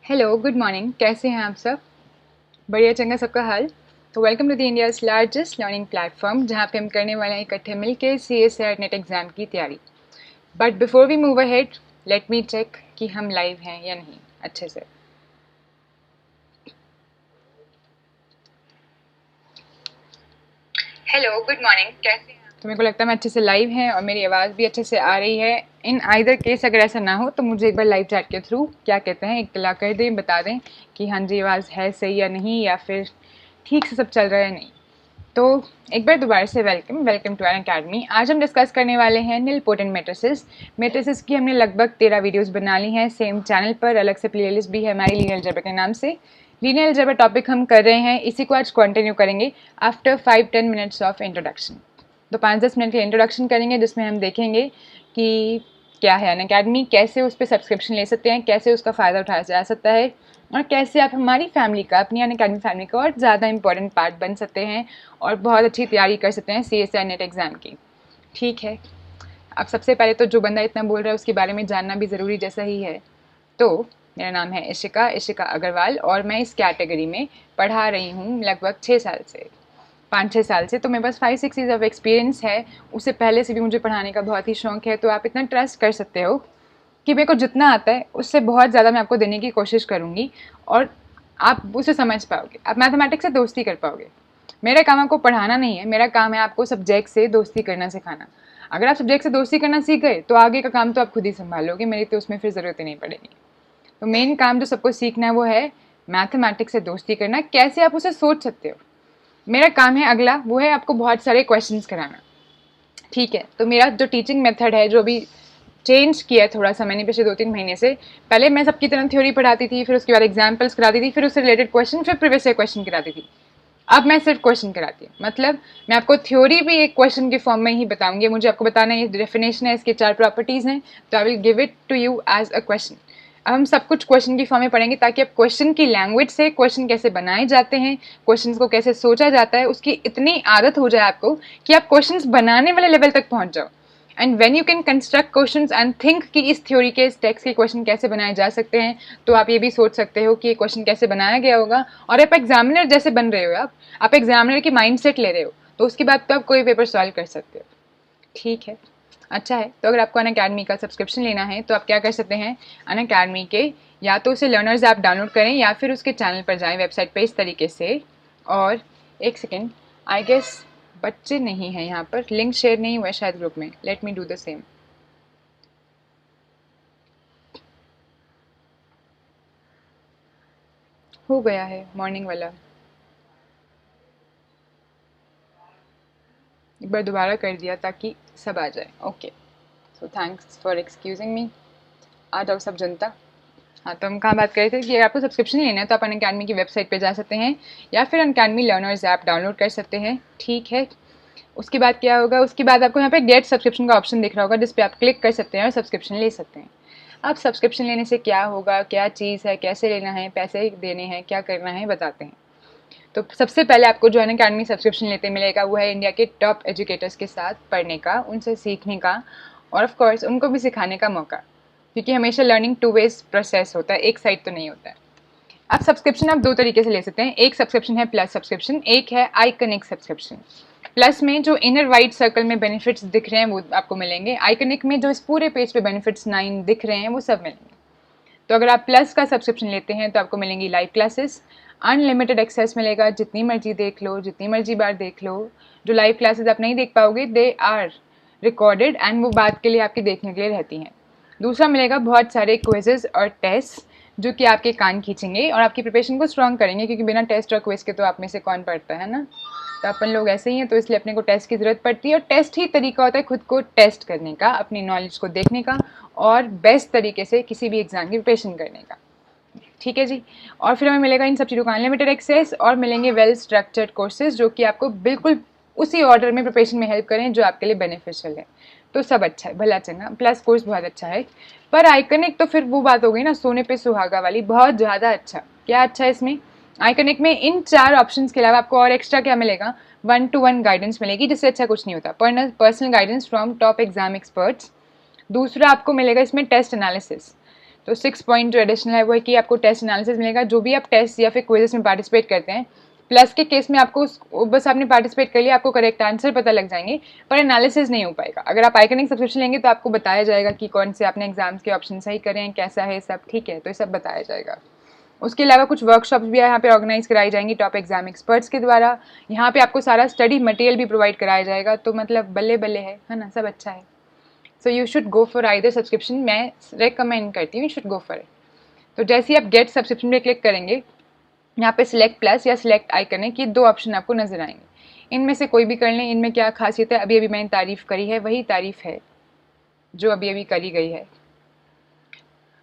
Hello good morning, कैसे हैं आप सब? बढ़िया चंगा सबका हाल। तो welcome to the India's largest learning platform, जहाँ पे हम करने वाले हैं इकट्ठे मिलकर CSIR नेट एग्ज़ाम की तैयारी। But before we move ahead, let me check कि हम लाइव हैं या नहीं अच्छे से। हेलो गुड मॉर्निंग, कैसे हैं? तो मेरे को लगता है मैं अच्छे से लाइव हैं और मेरी आवाज़ भी अच्छे से आ रही है। इन आइदर केस अगर ऐसा ना हो तो मुझे एक बार लाइव चैट के थ्रू क्या कहते हैं इत्तला कर दें, बता दें कि हाँ जी आवाज़ है सही या नहीं, या फिर ठीक से सब चल रहा है या नहीं। तो एक बार दोबारा से वेलकम टू आवर अकेडमी। आज हम डिस्कस करने वाले हैं निलपोटेंट मैट्रिसेस की हमने लगभग 13 वीडियोस बना ली हैं सेम चैनल पर। अलग से प्लेलिस्ट भी है हमारी लीनियर अलजेब्रा के नाम से। लीनियर अलजेब्रा टॉपिक हम कर रहे हैं, इसी को आज कंटिन्यू करेंगे आफ्टर 5-10 मिनट्स ऑफ इंट्रोडक्शन। तो 5-10 मिनट के इंट्रोडक्शन करेंगे जिसमें हम देखेंगे कि क्या है अनअकैडमी, कैसे उस पर सब्सक्रिप्शन ले सकते हैं, कैसे उसका फ़ायदा उठाया जा सकता है, और कैसे आप हमारी फैमिली का, अपनी अनअकैडमी फैमिली का और ज़्यादा इंपॉर्टेंट पार्ट बन सकते हैं और बहुत अच्छी तैयारी कर सकते हैं CSIR नेट एग्ज़ाम की। ठीक है, अब सबसे पहले तो जो बंदा इतना बोल रहा है उसके बारे में जानना भी ज़रूरी जैसा ही है। तो मेरा नाम है इशिका अग्रवाल और मैं इस कैटेगरी में पढ़ा रही हूँ लगभग 6 साल से, 5-6 साल से। तो मेरे पास 5-6 ईयर्स ऑफ एक्सपीरियंस है। उससे पहले से भी मुझे पढ़ाने का बहुत ही शौक है। तो आप इतना ट्रस्ट कर सकते हो कि मेरे को जितना आता है उससे बहुत ज़्यादा मैं आपको देने की कोशिश करूँगी और आप उसे समझ पाओगे, आप मैथमेटिक्स से दोस्ती कर पाओगे। मेरा काम आपको पढ़ाना नहीं है, मेरा काम है आपको सब्जेक्ट से दोस्ती करना सिखाना। अगर आप सब्जेक्ट से दोस्ती करना सीख गए तो आगे का काम तो आप खुद ही संभालोगे, मेरी तो उसमें फिर ज़रूरत ही नहीं पड़ेगी। तो मेन काम जो सबको सीखना है वो है मैथमेटिक्स से दोस्ती करना, कैसे आप उसे सोच सकते हो। मेरा काम है अगला, वो है आपको बहुत सारे क्वेश्चंस कराना। ठीक है, तो मेरा जो टीचिंग मेथड है जो अभी चेंज किया है थोड़ा सा मैंने पिछले 2-3 महीने से। पहले मैं सबकी तरह थ्योरी पढ़ाती थी, फिर उसके बाद एग्जाम्पल्स कराती थी, फिर उससे रिलेटेड क्वेश्चन, फिर प्रीवियस ईयर क्वेश्चन कराती थी। अब मैं सिर्फ क्वेश्चन कराती हूँ, मतलब मैं आपको थ्योरी भी एक क्वेश्चन के फॉर्म में ही बताऊंगी। मुझे आपको बताना है ये डेफिनेशन है, इसके 4 प्रॉपर्टीज हैं, तो I will give it to you as a question. अब हम सब कुछ क्वेश्चन की फॉर्म में पढ़ेंगे ताकि आप क्वेश्चन की लैंग्वेज से क्वेश्चन कैसे बनाए जाते हैं, क्वेश्चन को कैसे सोचा जाता है, उसकी इतनी आदत हो जाए आपको कि आप क्वेश्चन बनाने वाले लेवल तक पहुंच जाओ। And when you can construct question and think कि इस थ्योरी के, इस टेक्स्ट के क्वेश्चन कैसे बनाए जा सकते हैं, तो आप ये भी सोच सकते हो कि ये क्वेश्चन कैसे बनाया गया होगा। और आप एग्जामिनर जैसे बन रहे हो, आप एग्जामिनर की माइंड सेट ले रहे हो, तो उसके बाद तो आप कोई पेपर सॉल्व कर सकते हो। ठीक है, अच्छा है। तो अगर आपको अनअकैडमी का सब्सक्रिप्शन लेना है तो आप क्या कर सकते हैं, अनअकैडमी के या तो उसे लर्नर्स ऐप डाउनलोड करें या फिर उसके चैनल पर जाएं वेबसाइट पे इस तरीके से। और एक सेकेंड, आई गेस बच्चे नहीं हैं यहाँ पर, लिंक शेयर नहीं हुआ है शायद ग्रुप में। Let me do the same. हो गया है मॉर्निंग वाला, एक बार दोबारा कर दिया ताकि सब आ जाए। Okay, so thanks for excusing me. आ जाओ सब जनता। हाँ, तो हम कहाँ बात कर रहे थे कि अगर आपको सब्सक्रिप्शन लेना है तो आप अनअकैडमी की वेबसाइट पे जा सकते हैं या फिर अनअकैडमी लर्नर्स ऐप डाउनलोड कर सकते हैं। ठीक है, उसके बाद क्या होगा, उसके बाद आपको यहाँ पे गेट सब्सक्रिप्शन का ऑप्शन दिख रहा होगा जिस पे आप क्लिक कर सकते हैं और सब्सक्रिप्शन ले सकते हैं। अब सब्सक्रिप्शन लेने से क्या होगा, क्या चीज़ है, कैसे लेना है, पैसे देने हैं, क्या करना है, बताते हैं। तो सबसे पहले आपको जो अनअकैडमी सब्सक्रिप्शन लेते मिलेगा वो है इंडिया के टॉप एजुकेटर्स के साथ पढ़ने का, उनसे सीखने का और ऑफ कोर्स उनको भी सिखाने का मौका, क्योंकि हमेशा लर्निंग 2 वेज प्रोसेस होता है, एक साइड तो नहीं होता है। अब सब्सक्रिप्शन आप 2 तरीके से ले सकते हैं। एक सब्सक्रिप्शन है प्लस सब्सक्रिप्शन, एक है आई कनेक्ट सब्सक्रिप्शन। प्लस में जो इनर वाइट सर्कल में बेनिफिट्स दिख रहे हैं वो आपको मिलेंगे, आई कनेक्ट में जो इस पूरे पेज पे बेनिफिट्स 9 दिख रहे हैं वो सब मिलेंगे। तो अगर आप प्लस का सब्सक्रिप्शन लेते हैं तो आपको मिलेंगी लाइव क्लासेस, अनलिमिटेड एक्सेस मिलेगा, जितनी मर्जी देख लो, जितनी मर्जी बार देख लो। जो लाइव क्लासेस आप नहीं देख पाओगे दे आर रिकॉर्डेड एंड वो बात के लिए आपके देखने के लिए रहती हैं। दूसरा मिलेगा बहुत सारे क्विजेज और टेस्ट जो कि आपके कान खींचेंगे और आपकी प्रिपरेशन को स्ट्रॉन्ग करेंगे, क्योंकि बिना टेस्ट और क्विज के तो आप में से कौन पढ़ता है ना। तो अपन लोग ऐसे ही हैं, तो इसलिए अपने को टेस्ट की ज़रूरत पड़ती है और टेस्ट ही तरीका होता है खुद को टेस्ट करने का, अपनी नॉलेज को देखने का और बेस्ट तरीके से किसी भी एग्जाम की प्रिपरेशन करने का। ठीक है जी, और फिर हमें मिलेगा इन सब चीज़ों का अनलिमिटेड एक्सेस और मिलेंगे वेल स्ट्रक्चर्ड कोर्सेज जो कि आपको बिल्कुल उसी ऑर्डर में प्रिपरेशन में हेल्प करें जो आपके लिए बेनिफिशियल है। तो सब अच्छा है, भला चंगा, प्लस कोर्स बहुत अच्छा है। पर आइकनिक तो फिर वो बात हो गई ना सोने पे सुहागा वाली, बहुत ज़्यादा अच्छा। क्या अच्छा है इसमें, आइकनिक में इन 4 ऑप्शंस के अलावा आपको और एक्स्ट्रा क्या मिलेगा, 1-to-1 गाइडेंस मिलेगी, जिससे अच्छा कुछ नहीं होता, personal guidance from top exam experts. दूसरा आपको मिलेगा इसमें टेस्ट एनालिसिस, तो 6 पॉइंट जो एडिशनल है वो है कि आपको टेस्ट एनालिसिस मिलेगा। जो भी आप टेस्ट या फिर क्विज़ेस में पार्टिसिपेट करते हैं, प्लस के केस में आपको बस आपने पार्टिसिपेट कर लिया, आपको करेक्ट आंसर पता लग जाएंगे, पर एनालिसिस नहीं हो पाएगा। अगर आप आइकनिक सब्सक्रिप्शन लेंगे तो आपको बताया जाएगा कि कौन से आपने एग्जाम्स के ऑप्शन सही करें हैं, कैसा है सब, ठीक है, तो ये सब बताया जाएगा। उसके अलावा कुछ वर्कशॉप्स भी यहाँ पे ऑर्गेनाइज कराई जाएंगी टॉप एग्जाम एक्सपर्ट्स के द्वारा। यहाँ पे आपको सारा स्टडी मटेरियल भी प्रोवाइड कराया जाएगा, तो मतलब बल्ले बल्ले है ना, सब अच्छा है। So you should go for either subscription, मैं रेकमेंड करती हूँ, you should go for it. तो जैसे ही आप गेट सब्सक्रिप्शन पे क्लिक करेंगे, यहाँ पे सिलेक्ट प्लस या सिलेक्ट आइकन है कि 2 ऑप्शन आपको नजर आएंगे, इनमें से कोई भी कर लें। इनमें क्या खासियत है, अभी अभी मैंने तारीफ करी है वही तारीफ है जो अभी अभी करी गई है।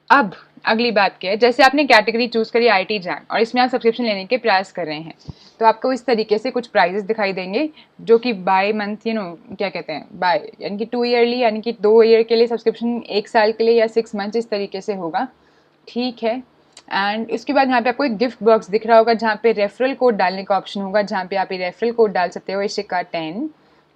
अब अगली बात क्या है, जैसे आपने कैटेगरी चूज करी IT जैम और इसमें आप सब्सक्रिप्शन लेने के प्रयास कर रहे हैं, तो आपको इस तरीके से कुछ प्राइजेस दिखाई देंगे जो कि बाय मंथ, क्या कहते हैं, बाय यानी कि 2 ईयरली, यानी कि 2 ईयर के लिए सब्सक्रिप्शन, 1 साल के लिए या 6 मंथ, इस तरीके से होगा, ठीक है। एंड उसके बाद यहाँ पे आपको एक गिफ्ट बॉक्स दिख रहा होगा जहाँ पे रेफरल कोड डालने का ऑप्शन होगा, जहाँ पे आप ये रेफरल कोड डाल सकते हो इशिका 10,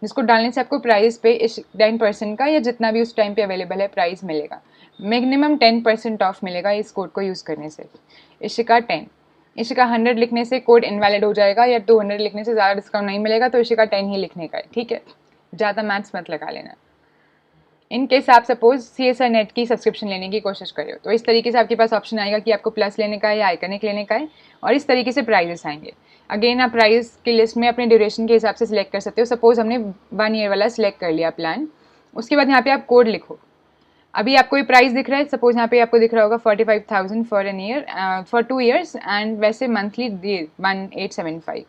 जिसको डालने से आपको प्राइस पे 10% का या जितना भी उस टाइम पे अवेलेबल है प्राइस मिलेगा। मिनिमम 10% ऑफ मिलेगा इस कोड को यूज़ करने से। इशिका 10, इशिका 100 लिखने से कोड इनवैलिड हो जाएगा, या 200 लिखने से ज़्यादा डिस्काउंट नहीं मिलेगा, तो इशिका 10 ही लिखने का है, ठीक है, ज़्यादा मैथ्स मत लगा लेना। इन केस आप सपोज CSR नेट की सब्सक्रिप्शन लेने की कोशिश कर रहे हो, तो इस तरीके से आपके पास ऑप्शन आएगा कि आपको प्लस लेने का है या आइकनिक लेने का है, और इस तरीके से प्राइजेस आएंगे। अगेन आप प्राइस की लिस्ट में अपने ड्यूरेशन के हिसाब से सिलेक्ट कर सकते हो। सपोज हमने 1 ईयर वाला सिलेक्ट कर लिया प्लान, उसके बाद यहाँ पे आप कोड लिखो। अभी आपको ये प्राइस दिख रहा है, सपोज यहाँ पे आपको दिख रहा होगा 45,000 for an year, for 2 years, and वैसे मंथली 1875।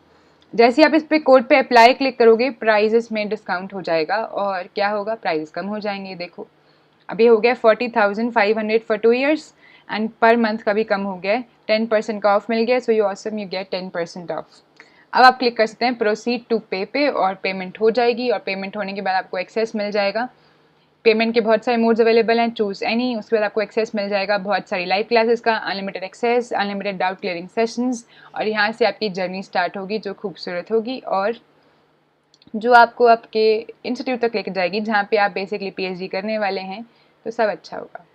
जैसे आप इस पे कोड पे अप्लाई क्लिक करोगे, प्राइजेस में डिस्काउंट हो जाएगा और क्या होगा, प्राइस कम हो जाएंगे। देखो अभी हो गया 40,500 for 2 years, and per month का भी कम हो गया, 10% का ऑफ मिल गया। So you awesome, you get 10% of. अब आप क्लिक कर सकते हैं प्रोसीड टू पे और पेमेंट हो जाएगी, और पेमेंट होने के बाद आपको एक्सेस मिल जाएगा। पेमेंट के बहुत सारे मोड्स अवेलेबल हैं, चूज एनी, उसके बाद आपको एक्सेस मिल जाएगा बहुत सारी लाइव क्लासेस का, unlimited access, unlimited doubt clearing sessions, और यहाँ से आपकी जर्नी स्टार्ट होगी जो खूबसूरत होगी और जो आपको आपके इंस्टीट्यूट तक लेकर जाएगी जहाँ पे आप बेसिकली PhD करने वाले हैं, तो सब अच्छा होगा।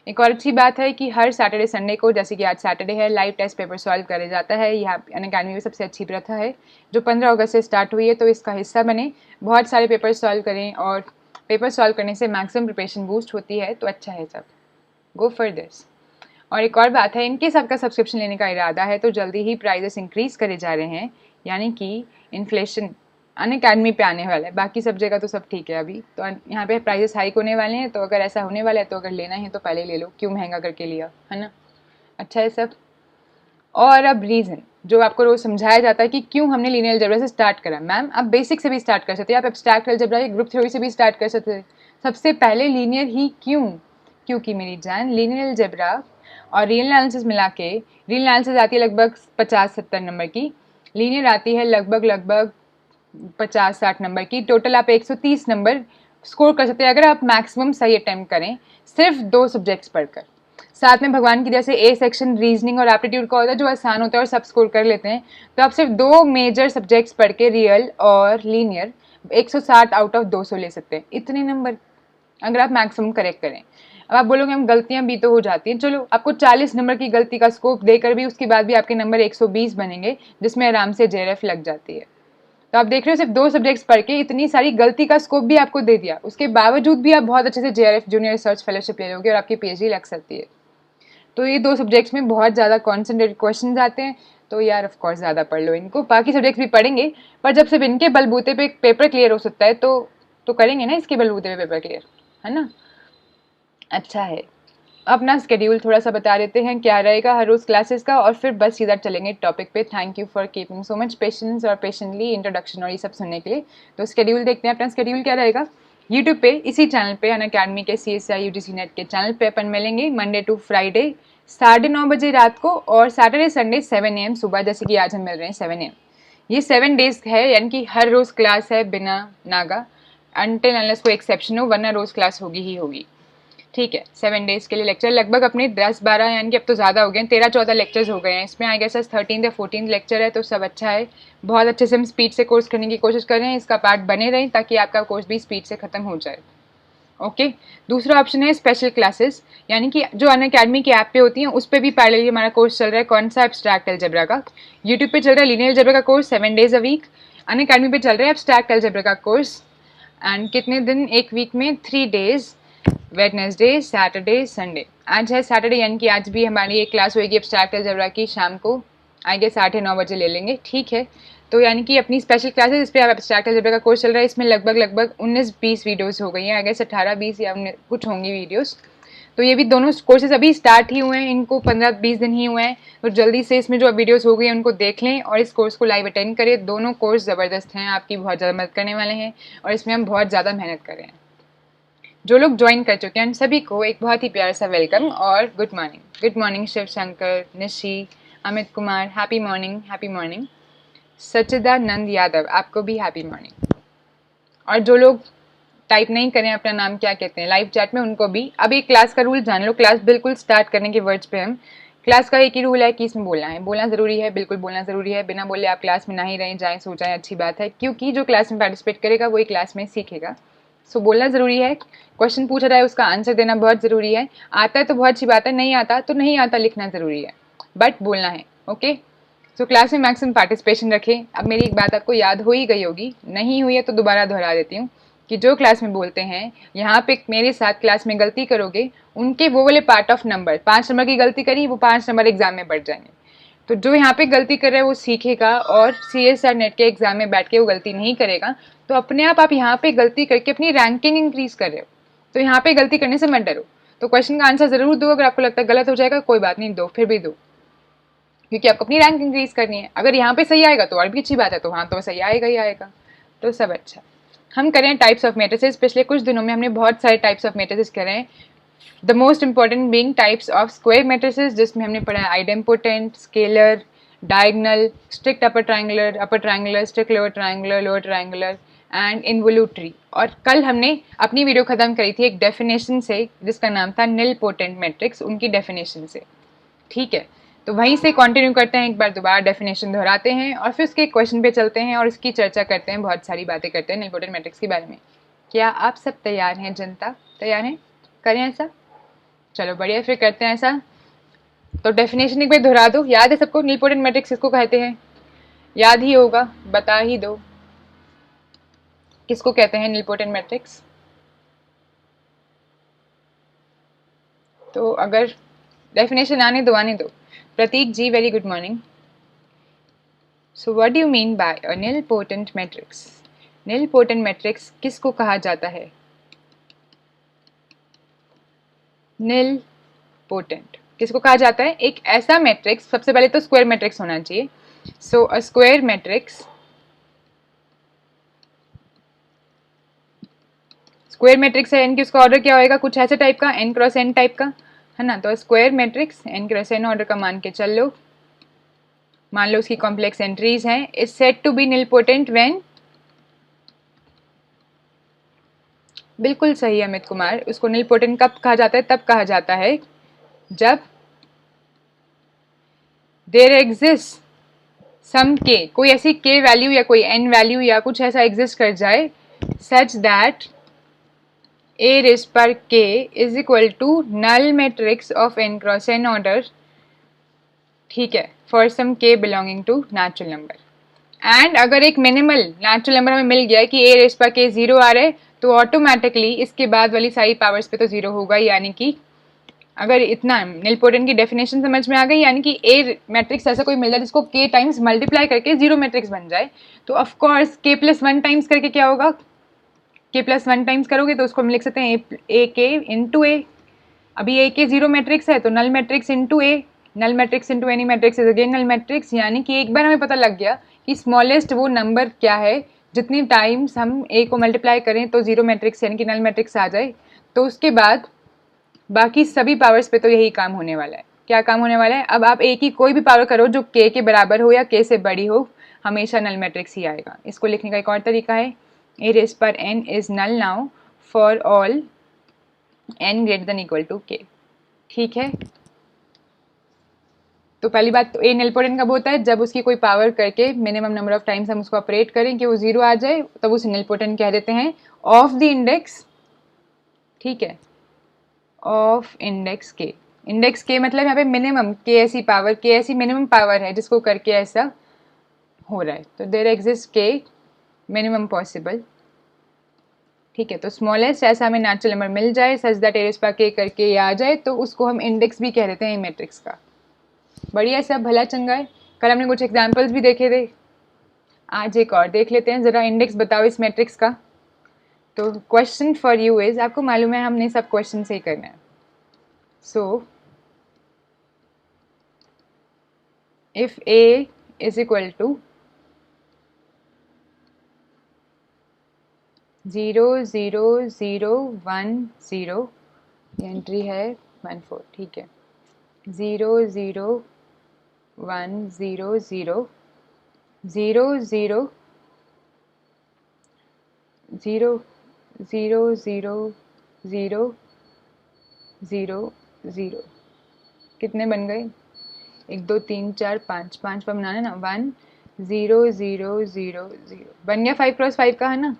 एक और अच्छी बात है कि हर सैटरडे संडे को, जैसे कि आज सैटरडे है, लाइव टेस्ट पेपर सॉल्व करा जाता है। यहाँ अनअकैडमी में सबसे अच्छी प्रथा है जो 15 अगस्त से स्टार्ट हुई है, तो इसका हिस्सा बने, बहुत सारे पेपर सॉल्व करें, और पेपर सॉल्व करने से मैक्सिमम प्रिपरेशन बूस्ट होती है, तो अच्छा है सब, गो फॉर दिस। और एक और बात है, इनकेस आपका सब्सक्रिप्शन लेने का इरादा है तो जल्दी ही प्राइजेस इंक्रीज करे जा रहे हैं, यानी कि इन्फ्लेशन अनअकैडमी पे आने वाला है, बाकी सब जगह तो सब ठीक है अभी, तो यहाँ पे प्राइजेस हाइक होने वाले हैं। तो अगर ऐसा होने वाला है तो अगर लेना है तो पहले ले लो, क्यों महंगा करके लिया, है ना, अच्छा है सब। और अब रीज़न जो आपको रोज समझाया जाता है कि क्यों हमने लीनियर अलजेब्रा से स्टार्ट करा। मैम आप बेसिक से भी स्टार्ट कर सकते हैं, आप एब्स्ट्रैक्ट अलजेब्रा या ग्रुप थ्योरी से भी स्टार्ट कर सकते हैं, सबसे पहले लीनियर ही क्यों, क्योंकि मेरी जान लीनियर अलजेब्रा और रियल एनालिसिस मिला के, रियल एनालिसिस आती है लगभग 50-70 नंबर की, लीनियर आती है लगभग 50-60 नंबर की, टोटल आप 130 नंबर स्कोर कर सकते हैं अगर आप मैक्सिमम सही अटेम्प्ट करें, सिर्फ 2 सब्जेक्ट्स पढ़कर। साथ में भगवान की जैसे A सेक्शन रीजनिंग और एप्टीट्यूड का होता है जो आसान होता है और सब स्कोर कर लेते हैं, तो आप सिर्फ 2 मेजर सब्जेक्ट्स पढ़ के रियल और लीनियर 160 आउट ऑफ 200 ले सकते हैं, इतने नंबर अगर आप मैक्सिमम करेक्ट करें। अब आप बोलोगे हम गलतियां भी तो हो जाती हैं, चलो आपको 40 नंबर की गलती का स्कोप देकर भी उसके बाद भी आपके नंबर 120 बनेंगे, जिसमें आराम से JRF लग जाती है। तो आप देख रहे हो सिर्फ 2 सब्जेक्ट्स पढ़ के इतनी सारी गलती का स्कोप भी आपको दे दिया, उसके बावजूद भी आप बहुत अच्छे से JRF जूनियर रिसर्च फेलोशिप ले लोगे और आपकी PhD लग सकती है। तो ये 2 सब्जेक्ट्स में बहुत ज़्यादा कॉन्सेंट्रेटेड क्वेश्चन आते हैं, तो यार ऑफ कोर्स ज़्यादा पढ़ लो इनको, बाकी सब्जेक्ट्स भी पढ़ेंगे, पर जब सिर्फ इनके बलबूते पे पेपर क्लियर हो सकता है तो करेंगे ना इसके बलबूते पे पेपर क्लियर, है ना, अच्छा है। अपना स्केड्यूल थोड़ा सा बता देते हैं क्या रहेगा हर रोज़ क्लासेस का, और फिर बस सीधा चलेंगे टॉपिक पे। Thank you for keeping so much patience और पेशेंटली इंट्रोडक्शन और ये सब सुनने के लिए। तो स्केड्यूल देखते हैं, अपना स्केड्यूल क्या रहेगा। यूट्यूब पे इसी चैनल पे अनअकैडमी के CSI UGC नेट के चैनल पे अपन मिलेंगे मंडे टू फ्राइडे 9:30 बजे रात को, और सैटरडे संडे 7 AM सुबह, जैसे कि आज हम मिल रहे हैं 7 AM। ये 7 डेज है, यानी कि हर रोज़ क्लास है बिना नागा, अनटिल अनलेस कोई एक्सेप्शन हो, वरना रोज़ क्लास होगी ही होगी, ठीक है। 7 डेज के लिए लेक्चर लगभग अपने 10-12 यानी कि अब तो ज़्यादा हो गए, 13-14 लेक्चर्स हो गए हैं इसमें, आई गेस 13 या 14 लेक्चर है, तो सब अच्छा है। बहुत अच्छे से हम स्पीड से कोर्स करने की कोशिश कर रहे हैं, इसका पार्ट बने रहें ताकि आपका कोर्स भी स्पीड से ख़त्म हो जाए। ओके दूसरा ऑप्शन है स्पेशल क्लासेस, यानी कि जो अनअकैडमी की ऐप पे होती हैं उस पर भी पैरेलली हमारा कोर्स चल रहा है। कौन सा? एब्स्ट्रैक्ट अलजेब्रा का। यूट्यूब पे चल रहा है लीनियर अलजेब्रा का course 7 days a week. Unacademy पे चल रहा है एब्स्ट्रैक्ट अलजेब्रा का कोर्स। एंड कितने दिन? एक वीक में 3 days, वेडनेसडे, सैटरडे, संडे। आज है सैटरडे, यानी कि आज भी हमारी एक क्लास होगी एब्स्ट्रैक्ट अलजेब्रा की शाम को, आई गेस 8 या 9 बजे ले लेंगे, ठीक है। तो यानी कि अपनी स्पेशल क्लासेस इस पर आप एब्स्ट्रैक्ट अलजेब्रा का कोर्स चल रहा है, इसमें लगभग 19-20 वीडियोस हो गई हैं, आई गेस 18-20 या कुछ होंगी वीडियोस। तो ये भी दोनों कोर्सेज अभी स्टार्ट ही हुए हैं, इनको 15-20 दिन ही हुए हैं, तो जल्दी से इसमें जो वीडियोस हो गई हैं उनको देख लें और इस कोर्स को लाइव अटेंड करें। दोनों कोर्स ज़बरदस्त हैं, आपकी बहुत ज़्यादा मदद करने वाले हैं और इसमें हम बहुत ज़्यादा मेहनत कर रहे हैं। जो लोग ज्वाइन कर चुके हैं उन सभी को एक बहुत ही प्यारा सा वेलकम और good morning. Good morning Shiv Shankar, Nishi, Amit Kumar, happy morning, happy morning. Sachchidanand Yadav, आपको भी हैप्पी मॉर्निंग। और जो लोग टाइप नहीं करें अपना नाम क्या कहते हैं लाइव चैट में, उनको भी। अब एक क्लास का रूल जान लो, क्लास बिल्कुल स्टार्ट करने के वर्ड्स पे हम, क्लास का एक ही रूल है कि इसमें बोलना है, बोलना ज़रूरी है, बिल्कुल बोलना ज़रूरी है। बिना बोले आप क्लास में ना ही रहें, जाएँ सो जाएँ, अच्छी बात है, क्योंकि जो क्लास में पार्टिसिपेट करेगा वही क्लास में सीखेगा। सो बोलना ज़रूरी है, क्वेश्चन पूछा जाए उसका आंसर देना बहुत ज़रूरी है। आता है तो बहुत अच्छी बात है, नहीं आता तो नहीं आता लिखना ज़रूरी है, बट बोलना है। ओके सो क्लास में मैक्सिमम पार्टिसिपेशन रखें। अब मेरी एक बात आपको याद हो ही गई होगी, नहीं हुई है तो दोबारा दोहरा देती हूँ कि जो क्लास में बोलते हैं यहाँ पे मेरे साथ क्लास में गलती करोगे, उनके वो वाले पार्ट ऑफ नंबर, 5 नंबर की गलती करी वो 5 नंबर एग्जाम में बढ़ जाएंगे। तो जो यहाँ पे गलती कर रहा है वो सीखेगा और CSR नेट के एग्जाम में बैठ के वो गलती नहीं करेगा। तो अपने आप यहाँ पे गलती करके अपनी रैंकिंग इंक्रीज कर रहे हो, तो यहाँ पे गलती करने से मत डरो। तो क्वेश्चन का आंसर जरूर दो, अगर आपको लगता है गलत हो जाएगा कोई बात नहीं, दो, फिर भी दो, क्योंकि आपको अपनी रैंक इंक्रीज करनी है। अगर यहाँ पे सही आएगा तो और भी अच्छी बात है, तो वहाँ तो सही आएगा ही आएगा, तो सब अच्छा। हम करें टाइप्स ऑफ मैट्रिसेस। पिछले कुछ दिनों में हमने बहुत सारे टाइप्स ऑफ मैट्रिसेस करे हैं, the most important being types of square matrices, जिसमें हमने पढ़ा है idempotent, scalar, diagonal, strict upper triangular, strict lower triangular and involutory. और कल हमने अपनी वीडियो खत्म करी थी एक डेफिनेशन से जिसका नाम था निलपोटेंट मैट्रिक्स, उनकी डेफिनेशन से, ठीक है। तो वहीं से कंटिन्यू करते हैं, एक बार दोबारा डेफिनेशन दोहराते हैं और फिर उसके क्वेश्चन पे चलते हैं और इसकी चर्चा करते हैं, बहुत सारी बातें करते हैं निलपोटेंट मैट्रिक्स के बारे में। क्या आप सब तैयार हैं जनता? तैयार हैं? करें ऐसा? चलो बढ़िया, फिर करते हैं ऐसा। तो डेफिनेशन एक बार दोहरा दो, याद है सबको निलपोटेंट मैट्रिक्स किसको कहते हैं? याद ही होगा, बता ही दो किसको कहते हैं निलपोटेंट मैट्रिक्स। तो अगर डेफिनेशन आने दो। Pratik ji, very good morning. So what do you mean by a nilpotent matrix? Nilpotent matrix किसको कहा जाता है? निलपोटेंट किसको कहा जाता है? एक ऐसा मैट्रिक्स, सबसे पहले तो स्क्वायर मैट्रिक्स होना चाहिए। So a square matrix, square matrix है, इनकी उसका ऑर्डर क्या होएगा? कुछ ऐसे टाइप का, n क्रॉस n टाइप का, है ना। तो square matrix n cross n order का मान के चल लो, मान लो उसकी कॉम्प्लेक्स एंट्रीज हैं, is said to be nilpotent when, बिल्कुल सही अमित कुमार, उसको निलपोटेंट कब कहा जाता है? तब कहा जाता है जब देयर एग्जिस्ट सम k, कोई ऐसी k वैल्यू या कोई n वैल्यू या कुछ ऐसा एग्जिस्ट कर जाए, सच दैट a raised पर k is equal to null matrix of n cross n order, ठीक है, for some k belonging to natural number. And अगर एक मिनिमल नेचुरल नंबर हमें मिल गया कि a रेस पर k 0 आ रहे हैं, तो ऑटोमेटिकली इसके बाद वाली सारी पावर्स पे तो 0 होगा, यानी कि अगर इतना निलपोटेंट की डेफिनेशन समझ में आ गई, यानी कि ए मैट्रिक्स ऐसा कोई मिल जाए जिसको k टाइम्स मल्टीप्लाई करके 0 मैट्रिक्स बन जाए, तो ऑफकोर्स k+1 टाइम्स करके क्या होगा? k+1 टाइम्स करोगे तो उसको हम लिख सकते हैं ए के इंटू ए। अभी ए के 0 मैट्रिक्स है तो null matrix into A, null matrix into any matrix is again null matrix, यानी कि एक बार हमें पता लग गया कि स्मॉलेस्ट वो नंबर क्या है जितनी टाइम्स हम ए को मल्टीप्लाई करें तो 0 मैट्रिक्स यानी कि नल मैट्रिक्स आ जाए, तो उसके बाद बाकी सभी पावर्स पे तो यही काम होने वाला है। क्या काम होने वाला है? अब आप ए की कोई भी पावर करो जो k के बराबर हो या k से बड़ी हो, हमेशा नल मैट्रिक्स ही आएगा। इसको लिखने का एक और तरीका है, a रेज़ पर n is null now for all n greater than equal to k, ठीक है। तो पहली बात तो ए निलपोटेंट कब होता है? जब उसकी कोई पावर करके मिनिमम नंबर ऑफ टाइम्स हम उसको ऑपरेट करें कि वो 0 आ जाए, तब उसे निलपोटेंट कह देते हैं। ऑफ द इंडेक्स ठीक है, ऑफ इंडेक्स के। इंडेक्स के मतलब यहाँ पे मिनिमम के ऐसी पावर, के ऐसी मिनिमम पावर है जिसको करके ऐसा हो रहा है, तो देयर एग्जिस्ट के मिनिमम पॉसिबल। ठीक है, तो स्मॉलेस्ट ऐसा हमें नेचुरल नंबर मिल जाए such that A rays power के करके ये आ जाए, तो उसको हम इंडेक्स भी कह देते हैं मैट्रिक्स का। बढ़िया, सब भला चंगा है। कल हमने कुछ एग्जाम्पल्स भी देखे थे, आज एक और देख लेते हैं। ज़रा इंडेक्स बताओ इस मैट्रिक्स का। तो क्वेश्चन फॉर यू इज, आपको मालूम है हमने सब क्वेश्चन से ही करना है। So if A is equal to 0 0 0 1 0, entry है 1 4, ठीक है, 0 0 1 0 0 0 0 0 0 0 0 0 0, कितने बन गए? 1 2 3 4 5, 5 पर बनाना ना। 1 0 0 0 0 बन गया 5 क्रॉस 5 का, है ना।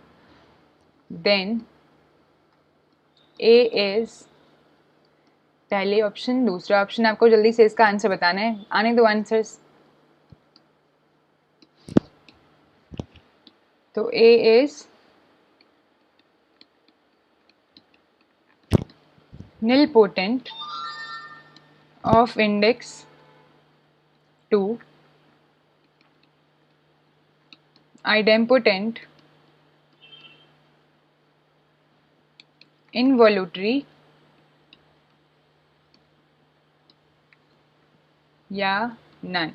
देन ए इज पहले ऑप्शन, दूसरा ऑप्शन आपको जल्दी से इसका आंसर बताना है। आने दो आंसर्स। तो A is nilpotent of index 2, idempotent, involutory या नन।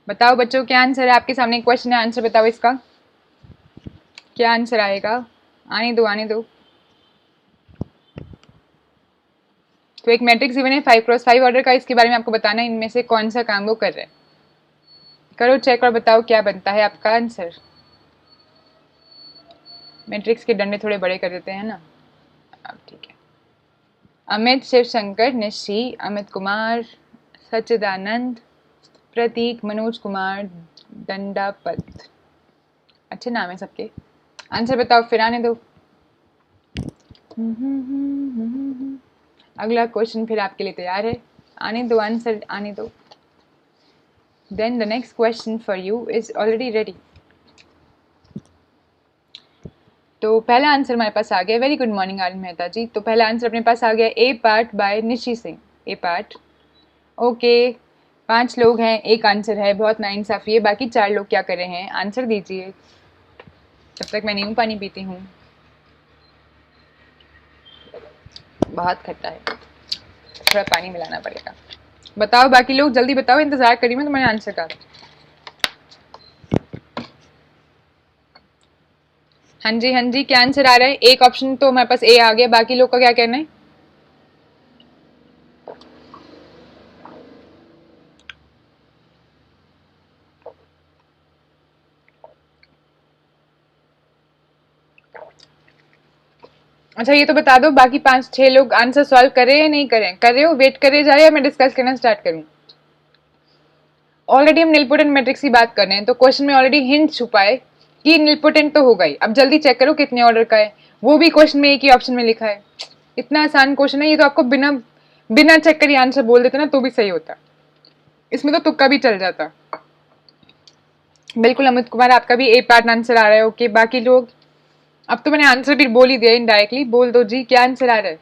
बताओ बच्चों, क्या आंसर है? आपके सामने क्वेश्चन है, आंसर बताओ इसका, क्या आंसर आएगा? आने दो आने दो। तो एक मैट्रिक्स गिवन है 5 क्रॉस 5 ऑर्डर का, इसके बारे में आपको बताना है इनमें से कौन सा काम वो कर रहा है। करो चेक और बताओ क्या बनता है आपका आंसर। मैट्रिक्स के डंडे थोड़े बड़े कर देते हैं ना। अब ठीक है। अमित, शिव शंकर, निशी, अमित कुमार, सच्चिदानंद, प्रतीक, मनोज कुमार, दंडापत, अच्छे नाम है सबके। आंसर बताओ फिर, आने दो। अगला क्वेश्चन फिर आपके लिए तैयार है, आने दो आंसर, आने दो। Then the next question for you is already ready. तो पहला आंसर हमारे पास आ गया। Very good morning Anand Mehta ji. तो पहला आंसर अपने पास आ गया, A part by Nishi Singh. A part, okay. 5 लोग हैं, एक आंसर है, बहुत नाइंसाफी है। बाकी 4 लोग क्या कर रहे हैं? आंसर दीजिए, तब तक मैं नींबू पानी पीती हूँ, बहुत खट्टा है, थोड़ा पानी मिलाना पड़ेगा। बताओ बाकी लोग, जल्दी बताओ, इंतजार करी मैं तुम्हारे आंसर का। हाँ जी हाँ जी, क्या आंसर आ रहा है? एक ऑप्शन तो हमारे पास ए आ गया, बाकी लोग का क्या कहना है? अच्छा ये तो बता दो, बाकी 5-6 लोग आंसर सॉल्व कर रहे हैं या नहीं कर रहे हैं? कर रहे हो, वेट कर रहे जा रहे हैं, मैं डिस्कस करना स्टार्ट करूं? ऑलरेडी हम निलपोटेंट मैट्रिक्स की बात कर रहे हैं, तो क्वेश्चन में ऑलरेडी हिंट छुपा है कि निलपोटेंट तो होगा ही। अब जल्दी चेक करो कितने ऑर्डर का है, वो भी क्वेश्चन में एक ही ऑप्शन में लिखा है। इतना आसान क्वेश्चन है ये, तो आपको बिना बिना चेक करे आंसर बोल देते ना तो भी सही होता, इसमें तो तुक्का भी चल जाता। बिल्कुल अमित कुमार, आपका भी ए पार्ट आंसर आ रहा है। ओके, बाकी लोग, अब तो मैंने आंसर भी बोल ही दिया इनडायरेक्टली, बोल दो जी क्या आंसर आ रहा है।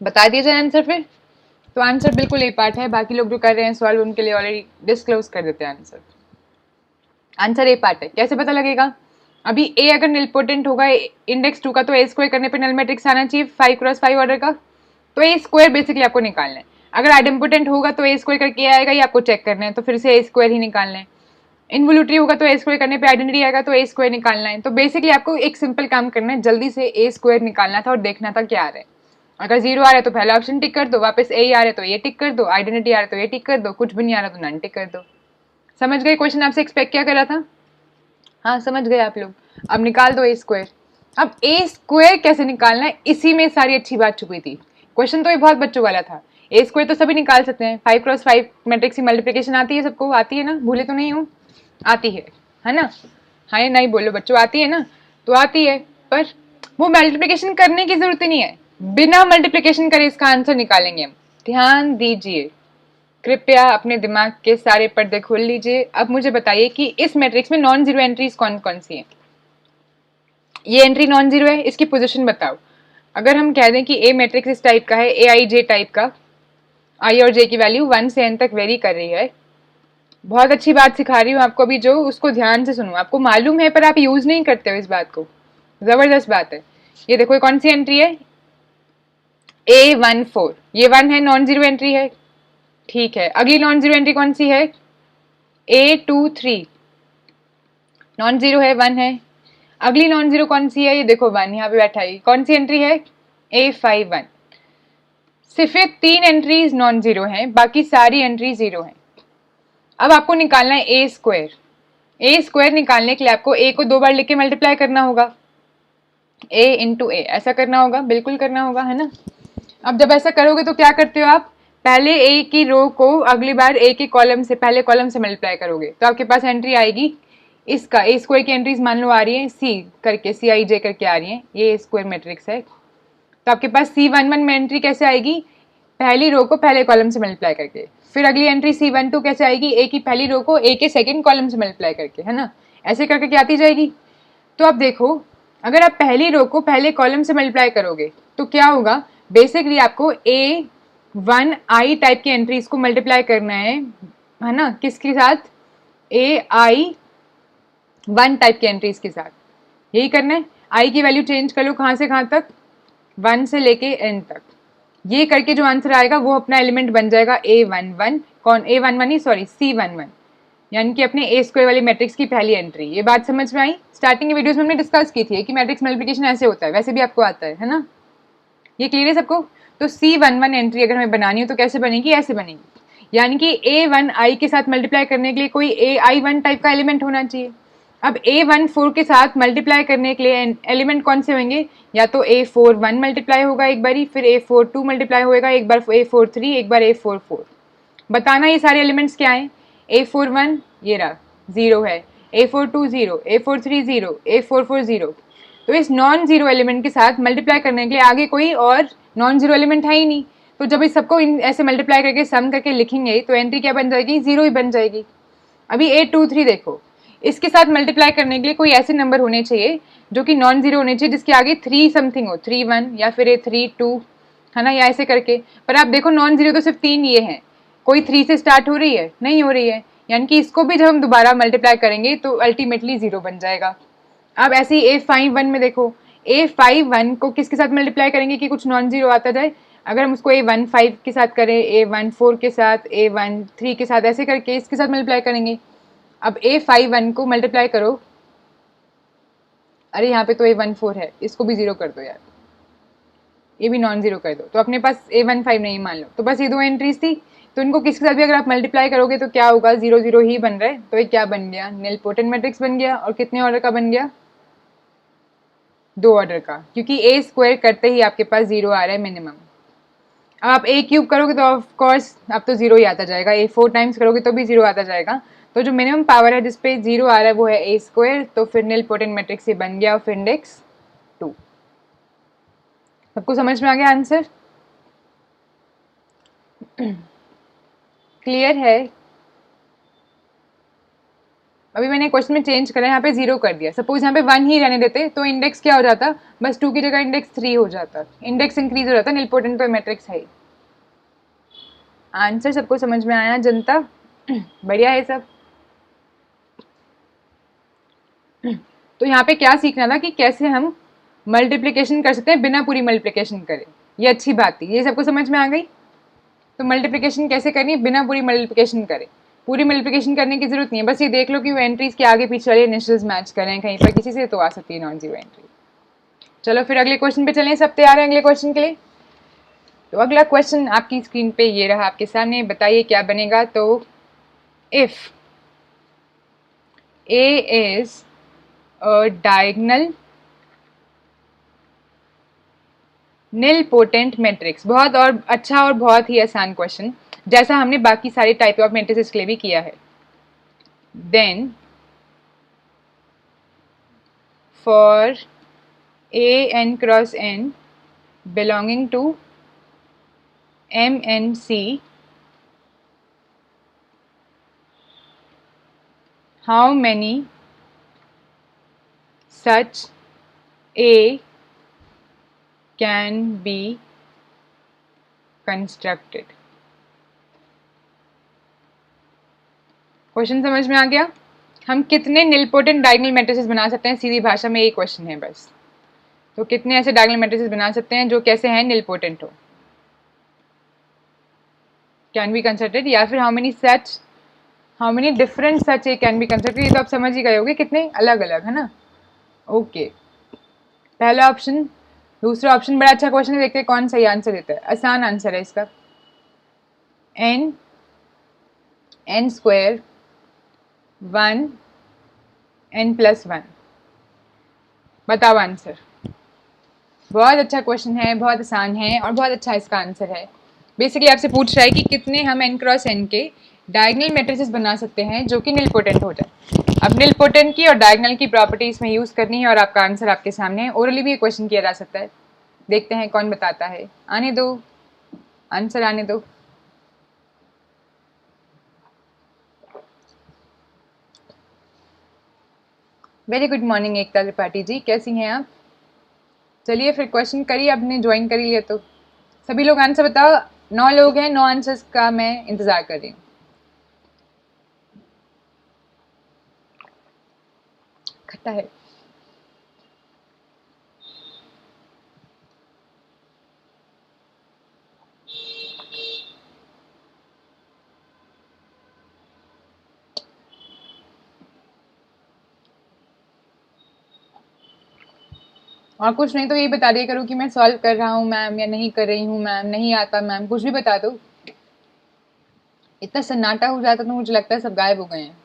बता दिया जाए आंसर फिर। तो आंसर बिल्कुल ए पार्ट है, बाकी लोग जो कर रहे हैं सवाल उनके लिए ऑलरेडी डिस्क्लोज कर देते हैं आंसर। आंसर ए पार्ट है, कैसे पता लगेगा? अभी ए अगर निलपोटेंट होगा इंडेक्स 2 का, तो ए स्क्वायर करने पे नल मैट्रिक्स आना चाहिए 5 क्रॉस 5 ऑर्डर का, तो ए स्क्वायर बेसिकली आपको निकालना है। अगर आइडेम्पोटेंट होगा तो ए स्क्वायर करके आएगा, ये आपको चेक करना है, तो फिर से ए स्क्वायर ही निकालना है। इनवोल्यूटरी होगा तो ए स्क्वायर करने पे आइडेंटिटी आएगा, तो ए स्क्वायर निकालना है। तो बेसिकली आपको एक सिंपल काम करना है, जल्दी से ए स्क्वायर निकालना था और देखना था क्या आ रहा है। अगर 0 आ रहा है तो पहला ऑप्शन टिक कर दो, वापस ए आ रहा है तो ये टिक कर दो, आइडेंटिटी आ रहा है तो ये टिक कर दो, कुछ भी नहीं आ रहा तो नन टिक कर दो। समझ गए क्वेश्चन आपसे एक्सपेक्ट क्या कर रहा था? हाँ समझ गए आप लोग। अब निकाल दो ए स्क्वायर। अब ए स्क्वायर कैसे निकालना है, इसी में सारी अच्छी बात छुपी थी। क्वेश्चन तो ये बहुत बच्चों वाला था। ए स्क्वायर तो सभी निकाल सकते हैं, 5 क्रॉस 5 मैट्रिक्स की मल्टीप्लिकेशन आती है सबको, आती है ना, भूले तो नहीं हूँ। आती है ना? हाँ या नहीं बोलो बच्चों, आती है ना? तो आती है, पर वो मल्टीप्लिकेशन करने की जरूरत ही नहीं है, बिना मल्टीप्लिकेशन करे इसका आंसर निकालेंगे हम। ध्यान दीजिए, कृपया अपने दिमाग के सारे पर्दे खोल लीजिए। अब मुझे बताइए कि इस मैट्रिक्स में नॉन जीरो एंट्रीज कौन कौन सी हैं? ये एंट्री नॉन जीरो है, इसकी पोजीशन बताओ। अगर हम कह दें कि ए मैट्रिक्स इस टाइप का है, ए आई जे टाइप का, आई और जे की वैल्यू 1 से n तक वेरी कर रही है। बहुत अच्छी बात सिखा रही हूँ आपको अभी, जो उसको ध्यान से सुनो। आपको मालूम है पर आप यूज नहीं करते हो इस बात को, जबरदस्त बात है। ये देखो, कौन सी एंट्री है? A14, ये 1 है, नॉन जीरो एंट्री है। ठीक है, अगली नॉन जीरो एंट्री कौन सी है? A23, नॉन जीरो है, 1 है। अगली नॉन जीरो कौन सी है? ये देखो 1 यहाँ पे बैठा है, कौन सी एंट्री है? A51। सिर्फ 3 एंट्रीज नॉन जीरो हैं, बाकी सारी एंट्री जीरो हैं। अब आपको निकालना है ए स्क्वायर। ए स्क्वायर निकालने के लिए आपको ए को 2 बार लिख के मल्टीप्लाई करना होगा, ए इंटू ए, ऐसा करना होगा, बिल्कुल करना होगा, है ना? अब जब ऐसा करोगे तो क्या करते हो आप? पहले ए की रो को अगली बार ए के कॉलम से, पहले कॉलम से मल्टीप्लाई करोगे, तो आपके पास एंट्री आएगी इसका। ए स्क्वायर की एंट्रीज मान लो आ रही है सी करके, सी आई जे करके आ रही है, ये ए स्क्वायर मैट्रिक्स है। तो आपके पास C11 में एंट्री कैसे आएगी? पहली रो को पहले कॉलम से मल्टीप्लाई करके। फिर अगली एंट्री C12 कैसे आएगी? ए की पहली रो को ए के सेकंड कॉलम से मल्टीप्लाई करके, है ना? ऐसे करके क्या आती जाएगी। तो अब देखो, अगर आप पहली रो को पहले कॉलम से मल्टीप्लाई करोगे तो क्या होगा? बेसिकली आपको A1I टाइप की एंट्रीज को मल्टीप्लाई करना है ना? किसके साथ? AI1 टाइप की एंट्रीज के साथ, यही करना है। आई की वैल्यू चेंज कर लो, कहाँ से कहाँ तक? 1 से लेके n तक। ये करके जो आंसर आएगा वो अपना एलिमेंट बन जाएगा A11। कौन? A11 ही, सॉरी, C11, यानी कि अपने ए स्क्वायर वाली मैट्रिक्स की पहली एंट्री। ये बात समझ में आई? स्टार्टिंग के वीडियोस में हमने डिस्कस की थी कि मैट्रिक्स मल्टीप्लिकेशन ऐसे होता है, वैसे भी आपको आता है ना? ये क्लियर है सबको? तो C11 एंट्री अगर हमें बनानी हो तो कैसे बनेगी? ऐसे बनेगी, यानी कि A1I के साथ मल्टीप्लाई करने के लिए कोई AI1 टाइप का एलिमेंट होना चाहिए। अब A14 के साथ मल्टीप्लाई करने के लिए एलिमेंट कौन से होंगे? या तो A41 मल्टीप्लाई होगा एक बारी, फिर A42 मल्टीप्लाई होगा एक बार, A43, एक बार A44। बताना ये सारे एलिमेंट्स क्या हैं? A41 ये रहा, 0 है, A42 0, A43 0, A44 0। तो इस नॉन जीरो एलिमेंट के साथ मल्टीप्लाई करने के लिए आगे कोई और नॉन जीरो एलिमेंट है ही नहीं। तो जब इस सबको ऐसे मल्टीप्लाई करके सम करके लिखेंगे तो एंट्री क्या बन जाएगी? 0 ही बन जाएगी। अभी A23 देखो, इसके साथ मल्टीप्लाई करने के लिए कोई ऐसे नंबर होने चाहिए जो कि नॉन जीरो होने चाहिए, जिसके आगे 3 समथिंग हो, 31 या फिर A32, है ना? या ऐसे करके। पर आप देखो नॉन जीरो तो सिर्फ 3 ये हैं, कोई 3 से स्टार्ट हो रही है? नहीं हो रही है, यानी कि इसको भी जब हम दोबारा मल्टीप्लाई करेंगे तो अल्टीमेटली 0 बन जाएगा। अब ऐसे ही A51 में देखो, A51 को किसके साथ मल्टीप्लाई करेंगे कि कुछ नॉन जीरो आता जाए? अगर हम उसको A15 के साथ करें, A14 के साथ, A13 के साथ, ऐसे करके इसके साथ मल्टीप्लाई करेंगे। अब A51 को मल्टीप्लाई करो, अरे यहाँ पे तो A14 है, इसको भी 0 कर दो यार, ये भी नॉन जीरो कर दो, तो अपने पास A15 नहीं मान लो। तो बस ये 2 एंट्रीज थी, तो इनको किसके साथ भी अगर आप मल्टीप्लाई करोगे तो क्या होगा? 0 0 ही बन रहा है। तो ये क्या बन गया? नीलपोटेंट मैट्रिक्स बन गया। और कितने ऑर्डर का बन गया? 2 ऑर्डर का, क्योंकि ए स्क्वायर करते ही आपके पास 0 आ रहा है मिनिमम। अब आप ए क्यूब करोगे तो ऑफ कोर्स अब तो 0 ही आता जाएगा, A4 टाइम्स करोगे तो भी 0 आता जाएगा। तो जो मिनिमम पावर है जिसपे 0 आ रहा है वो है ए स्क्वायर। तो फिर नीलपोटेंट मैट्रिक्स ये बन गया, और फिर इंडेक्स 2। सबको समझ में आ गया आंसर? क्लियर है? अभी मैंने क्वेश्चन में चेंज करा, यहाँ पे 0 कर दिया। सपोज यहाँ पे 1 ही रहने देते तो इंडेक्स क्या हो जाता? बस 2 की जगह इंडेक्स 3 हो जाता, इंडेक्स इंक्रीज हो जाता। नीलपोटेंट तो मैट्रिक्स है ही। आंसर सबको समझ में आया जनता? बढ़िया है सब। तो यहाँ पे क्या सीखना था कि कैसे हम मल्टीप्लिकेशन कर सकते हैं बिना पूरी मल्टीप्लिकेशन करे। ये अच्छी बात थी, ये सबको समझ में आ गई। तो मल्टीप्लिकेशन कैसे करनी है बिना पूरी मल्टीप्लिकेशन करे? पूरी मल्टीप्लिकेशन करने की जरूरत नहीं है, बस ये देख लो कि वो एंट्रीज के आगे पीछे वाले इनिशियल्स मैच करें कहीं पर किसी से, तो आ सकती है नॉन जीरो एंट्री। चलो फिर अगले क्वेश्चन पे चलें, सब तैयार है अगले क्वेश्चन के लिए? तो अगला क्वेश्चन आपकी स्क्रीन पे ये रहा आपके सामने, बताइए क्या बनेगा। तो if A is a diagonal nilpotent matrix, बहुत और अच्छा और बहुत ही आसान क्वेश्चन, जैसा हमने बाकी सारे टाइप ऑफ मैट्रिसेस के लिए भी किया है। Then for a n cross n belonging to M and C, how many such A can be constructed? Question समझ में आ गया? हम कितने निलपोटेंट डायगोनल मैट्रिसेस बना सकते हैं, सीधी भाषा में यही क्वेश्चन है बस। तो कितने ऐसे डायगोनल मैट्रिसेस बना सकते हैं जो कैसे हैं, निलपोटेंट हो, कैन बी कंस्ट्रक्टेड, या फिर how many different such A can be constructed. ये तो आप समझ ही गए होगे कितने अलग अलग है ना। ओके, पहला ऑप्शन। दूसरा ऑप्शन बड़ा अच्छा क्वेश्चन है, देखते हैं कौन सही आंसर देता है। आसान आंसर है इसका, n स्क्वायर 1 n+1। बताओ आंसर। बहुत अच्छा क्वेश्चन है, बहुत आसान है और बहुत अच्छा इसका आंसर है। बेसिकली आपसे पूछ रहा है कि कितने हम n क्रॉस n के डायगोनल मैट्रिसेस बना सकते हैं जो कि निलपोटेंट हो जाए। अब निलपोटेंट की और डायगोनल की प्रॉपर्टीज में यूज करनी है और आपका आंसर आपके सामने है। ओरली भी ये क्वेश्चन किया जा सकता है। देखते हैं कौन बताता है। आने दो, आंसर आने दो। वेरी गुड मॉर्निंग एकता त्रिपाठी जी, कैसी हैं आप? चलिए फिर क्वेश्चन करिए, आपने ज्वाइन कर लिया तो सभी लोग आंसर बताओ। 9 लोग हैं, 9 आंसर्स का मैं इंतजार कर रही हूँ। खट्टा है। और कुछ नहीं तो यही बता दिया करूँ कि मैं सॉल्व कर रहा हूँ मैम, या नहीं कर रही हूँ मैम, नहीं आता मैम, कुछ भी बता दो। इतना सन्नाटा हो जाता तो मुझे लगता है सब गायब हो गए हैं।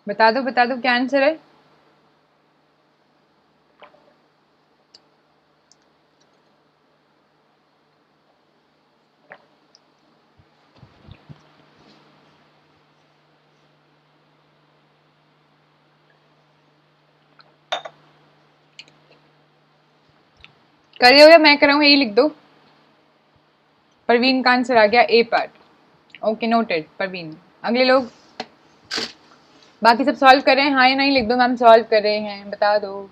बता दो क्या आंसर है। कर रहे हो या मैं कर रहा हूँ, यही लिख दो। परवीन का आंसर आ गया A part. Okay, noted Parveen. अगले लोग बाकी सब सॉल्व कर रहे हैं, हाँ या नहीं लिख दो। मैम सॉल्व कर रहे हैं, बता दो।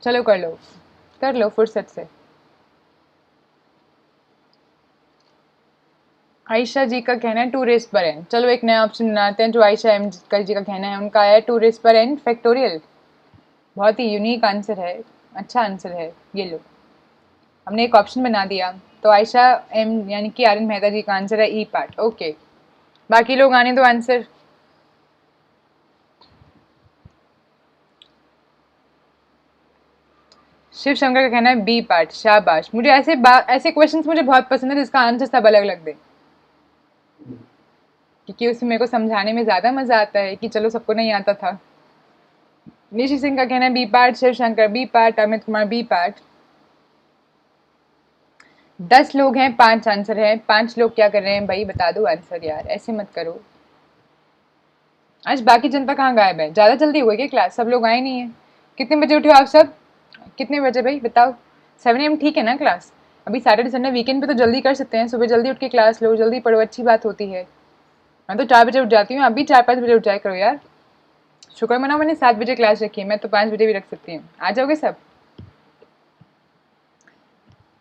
चलो कर लो फुर्सत से। आयशा जी का कहना है 2 रेज़ पर n। चलो एक नया ऑप्शन बनाते हैं जो आयशा एम जी का कहना है। उनका है 2 रेज़ पर n फैक्टोरियल। बहुत ही यूनिक आंसर है, अच्छा आंसर है। ये लो, हमने एक ऑप्शन बना दिया। तो आयशा एम यानी कि आर्यन मेहता जी का आंसर है ई पार्ट। ओके, बाकी लोग आने दो आंसर। शिव शंकर का कहना है बी पार्ट। शाबाश। मुझे ऐसे क्वेश्चंस मुझे बहुत पसंद है जिसका आंसर सब अलग अलग दे, क्योंकि उसमें मेरे को समझाने में ज्यादा मजा आता है कि चलो सबको नहीं आता था। निशी सिंह का कहना है B part, Shiv Shankar B part, Amit Kumar B part. 10 लोग हैं, 5 आंसर है। 5 लोग क्या कर रहे हैं भाई, बता दो आंसर यार, ऐसे मत करो। आज बाकी जनता कहाँ गायब है? ज्यादा जल्दी हो गई क्या क्लास? सब लोग आए नहीं है। कितने बजे उठे हो आप सब? कितने बजे भाई बताओ? 7 AM ठीक है ना क्लास? अभी सैटरडे संडे वीकेंड पे तो जल्दी कर सकते हैं। सुबह जल्दी उठ के क्लास लो, जल्दी पढ़ो, अच्छी बात होती है। मैं तो 4 बजे उठ जाती हूँ, अभी 4-5 बजे उठ जाया करो यार। शुक्र मनाओ मैंने 7 बजे क्लास रखी है, मैं तो 5 बजे भी रख सकती हूँ। आ जाओगे सब?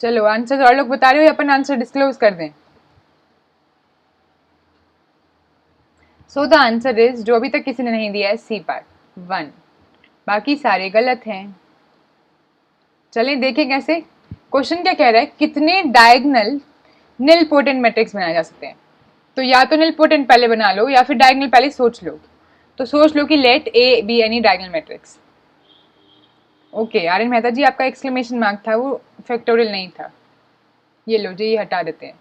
चलो आंसर और लोग बता रहे हो या अपन आंसर डिस्क्लोज कर दें? सो द आंसर इज, जो अभी तक किसी ने नहीं दिया है, सी पार्ट 1। बाकी सारे गलत हैं। चलें देखें कैसे। क्वेश्चन क्या कह रहा है, कितने डायगोनल निलपोटेंट मैट्रिक्स बनाए जा सकते हैं। तो या तो निलपोटेंट पहले बना लो या फिर डायगोनल पहले सोच लो। तो सोच लो कि let A be any diagonal matrix. Okay, Aryan Mehta ji आपका एक्सक्लेमेशन मार्क था, वो फैक्टोरियल नहीं था। ये लो जी, ये हटा देते हैं।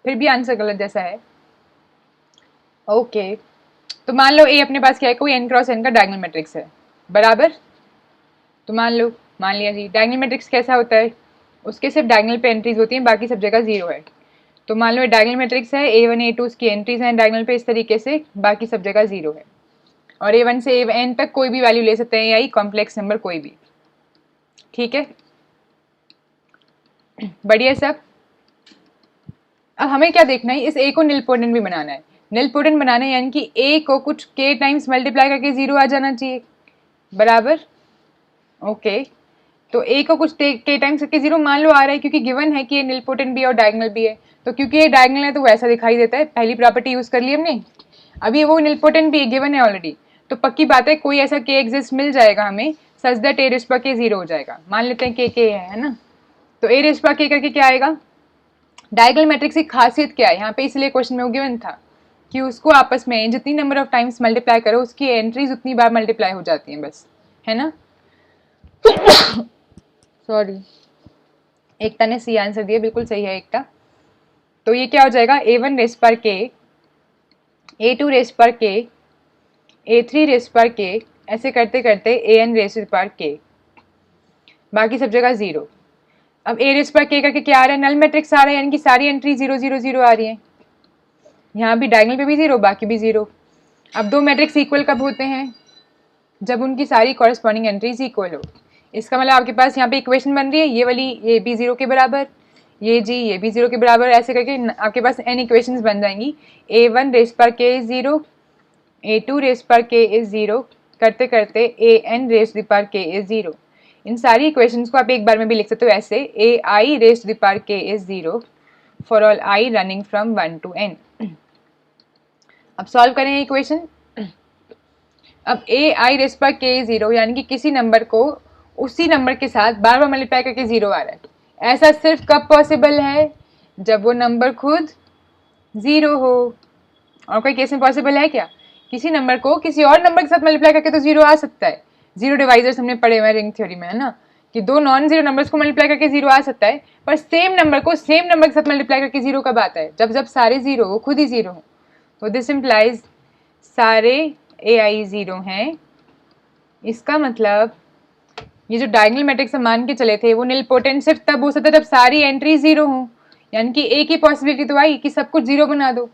फिर भी आंसर गलत जैसा है। ओके, तो मान लो ए अपने पास क्या है, कोई n क्रॉस n का डायगोनल मैट्रिक्स है, बराबर। तो मान लिया जी। डायगोनल मैट्रिक्स कैसा होता है, उसके सिर्फ डायगोनल पे एंट्रीज होती हैं, बाकी सब जगह जीरो है। तो मान लो डायगोनल मैट्रिक्स है A1 A2, उसकी एंट्रीज हैं डायगोनल पे इस तरीके से, बाकी सब जगह जीरो है। और A1 से AN तक कोई भी वैल्यू ले सकते हैं, यही कॉम्प्लेक्स नंबर कोई भी, ठीक है, बढ़िया सब। अब हमें क्या देखना है, इस A को निलपोटेंट भी बनाना है। निलपोटेंट बनाना है यानी कि A को कुछ K टाइम्स मल्टीप्लाई करके जीरो आ जाना चाहिए, बराबर। ओके, तो A को कुछ K टाइम्स करके जीरो मान लो आ रहा है, क्योंकि गिवन है कि ये निलपोटेंट भी है और डायगोनल भी है। तो क्योंकि ये डायगोनल है तो वैसा दिखाई देता है, पहली प्रॉपर्टी यूज कर ली हमने। अभी वो निलपोटेंट भी गिवन है ऑलरेडी, तो पक्की बात है कोई ऐसा K एग्जिस्ट मिल जाएगा हमें सच दैट A रेज़ पर K जीरो हो जाएगा। मान लेते हैं K है ना, तो A रेज़ पर K करके क्या आएगा। डायगोनल मैट्रिक्स की खासियत क्या है यहाँ पे, इसलिए क्वेश्चन में वो गिवन था कि उसको आपस में जितनी नंबर ऑफ टाइम्स मल्टीप्लाई करो उसकी एंट्रीज उतनी बार मल्टीप्लाई हो जाती हैं बस, है ना। सॉरी, एकता ने सी आंसर दिया, बिल्कुल सही है एकता। तो ये क्या हो जाएगा, A1 रेज़ पर K, A2 रेज़ पर K, A3 रेज़ पर K, ऐसे करते करते AN रेज़ पर K, बाकी सब जगह जीरो। अब A रेज़ पर K करके क्या आ रहा है, नल मैट्रिक्स आ रहा है, यानी कि सारी एंट्री जीरो जीरो जीरो आ रही है। यहाँ भी डायगोनल पे भी जीरो, बाकी भी जीरो। अब दो मैट्रिक्स इक्वल कब होते हैं, जब उनकी सारी कॉरेस्पॉन्डिंग एंट्रीज इक्वल हो। इसका मतलब आपके पास यहाँ पे इक्वेशन बन रही है, ये वाली, ये भी जीरो के बराबर, ये जी ये भी जीरो के बराबर, ऐसे करके आपके पास n इक्वेशंस बन जाएंगी। A1 रेज़ पर K is zero, A2 raise पर K इज जीरो, करते करते AN रेज़ पर K इज जीरो। इन सारी इक्वेशंस को आप एक बार में भी लिख सकते हो ऐसे, AI रेज़ पर K is zero for all I running from 1 to n। अब सॉल्व करें इक्वेशन। अब AI रेज़ पर K जीरो, यानी कि किसी नंबर को उसी नंबर के साथ बार बार मल्टीप्लाई करके जीरो आ रहा है। ऐसा सिर्फ कब पॉसिबल है, जब वो नंबर खुद जीरो हो। और कोई केस में पॉसिबल है क्या, किसी नंबर को किसी और नंबर के साथ मल्टीप्लाई करके तो जीरो आ सकता है। जीरो डिवाइजर्स हमने पढ़े हुए रिंग थ्योरी में, है ना, कि दो नॉन जीरो नंबर्स को मल्टीप्लाई करके जीरो आ सकता है, पर सेम नंबर को सेम नंबर के साथ मल्टीप्लाई करके जीरो कब आता है, जब जब सारे जीरो हो, खुद ही जीरो हो। तो दिस इम्प्लाइज सारे AI जीरो हैं। इसका मतलब ये जो डायगोनल मैट्रिक्स हम मान के चले थे वो निलपोटेंट सिर्फ तब हो सकता है जब सारी एंट्री जीरो हो, यानी कि एक ही पॉसिबिलिटी तो आई कि सब कुछ जीरो बना दो।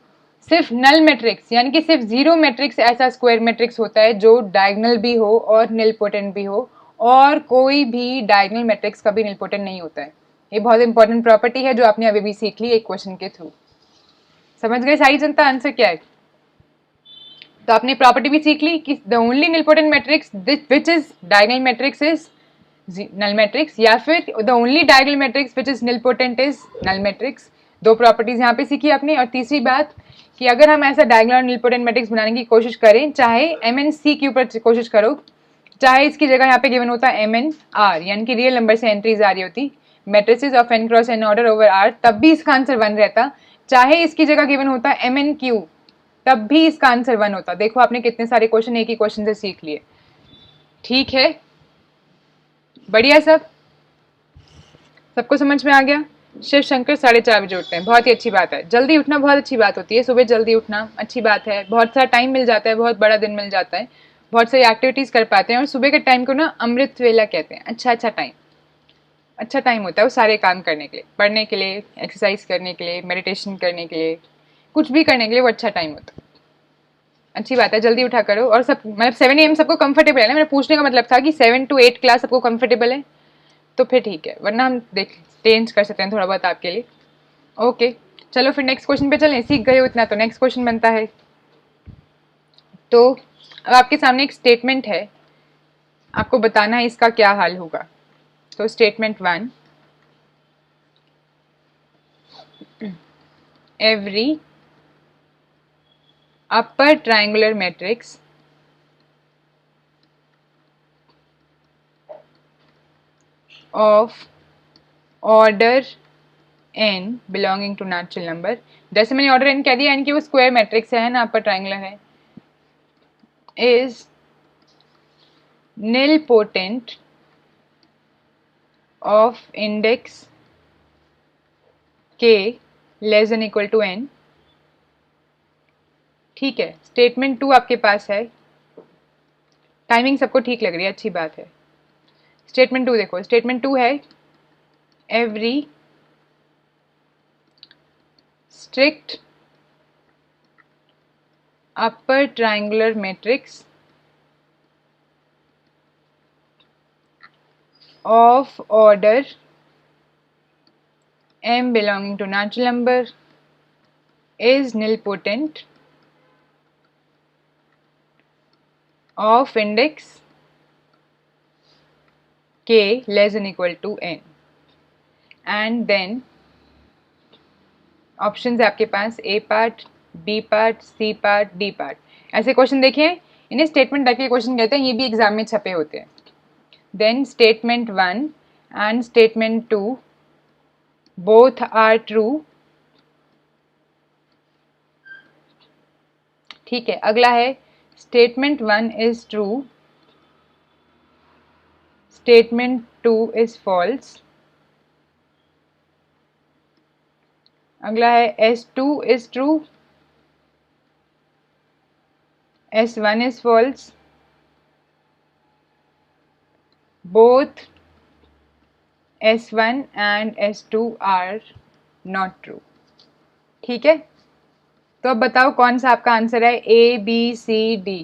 सिर्फ नल मैट्रिक्स यानी कि सिर्फ जीरो मैट्रिक्स ऐसा स्क्वायर मैट्रिक्स होता है जो डायगोनल भी हो और निलपोटेंट भी हो, और कोई भी डायगोनल मैट्रिक्स कभी निलपोटेंट नहीं होता है। ये बहुत इंपॉर्टेंट प्रॉपर्टी है जो आपने अभी भी सीख ली एक क्वेश्चन के थ्रू। समझ गए सारी जनता आंसर क्या है। तो आपने प्रॉपर्टी भी सीख ली कि the only nilpotent matrix which is diagonal matrix is null matrix, या फिर the only diagonal matrix which is nilpotent is null matrix. दो प्रॉपर्टीज यहाँ पे सीखी आपने। और तीसरी बात कि अगर हम ऐसा डायगोनल और निलपोटेंट मैट्रिक्स बनाने की कोशिश करें, चाहे MN/C के ऊपर कोशिश करो, चाहे इसकी जगह यहाँ पे गिवन होता है MN/R, यानी कि रियल नंबर से एंट्रीज आ रही होती matrices of n cross n order over R, तब भी इसका आंसर 1 रहता। चाहे इसकी जगह गिवन होता है MN/Q, तब भी इसका आंसर 1 होता। देखो आपने कितने सारे क्वेश्चन एक ही क्वेश्चन से सीख लिए, ठीक है, बढ़िया सब, सबको समझ में आ गया। शिव शंकर 4:30 बजे उठते हैं, बहुत ही अच्छी बात है। जल्दी उठना बहुत अच्छी बात होती है, सुबह जल्दी उठना अच्छी बात है, बहुत सारा टाइम मिल जाता है, बहुत बड़ा दिन मिल जाता है, बहुत सारी एक्टिविटीज कर पाते हैं। और सुबह के टाइम को ना अमृत वेला कहते हैं, अच्छा टाइम होता है वो सारे काम करने के लिए, पढ़ने के लिए, एक्सरसाइज करने के लिए, मेडिटेशन करने के लिए, कुछ भी करने के लिए वो अच्छा टाइम होता है। अच्छी बात है, जल्दी उठा करो। और सब मतलब 7 AM सबको कंफर्टेबल है ना, मेरा पूछने का मतलब था कि 7 to 8 क्लास सबको कंफर्टेबल है तो फिर ठीक है, वरना हम देख चेंज कर सकते हैं थोड़ा बहुत आपके लिए। ओके चलो फिर नेक्स्ट क्वेश्चन पे चलें, सीख गए हो इतना तो नेक्स्ट क्वेश्चन बनता है। तो अब आपके सामने एक स्टेटमेंट है, आपको बताना है इसका क्या हाल होगा। तो statement 1, every upper triangular matrix of order n belonging to natural number, जैसे मैंने ऑर्डर n कह दिया, यानी कि वो स्क्वायर मैट्रिक्स है ना, अपर ट्रायंगुलर है, is nilpotent of index k less than equal to n, ठीक है, स्टेटमेंट 2 आपके पास है। टाइमिंग सबको ठीक लग रही है, अच्छी बात है। स्टेटमेंट 2 देखो, स्टेटमेंट 2 है every strict upper triangular matrix of order m belonging to natural number is nilpotent of index k less than equal to n, and then option है आपके पास A part, B part, C part, D part. ऐसे question देखिए, इन्हें statement type के question कहते हैं, ये भी एग्जाम में छपे होते हैं। Then statement 1 and statement 2 both are true. ठीक है, अगला है statement 1 is true, statement 2 is false. अगला है S2 is true, S1 is false, both S1 and S2 are not true। ठीक है, तो अब बताओ कौन सा आपका आंसर है। A, B, C, D,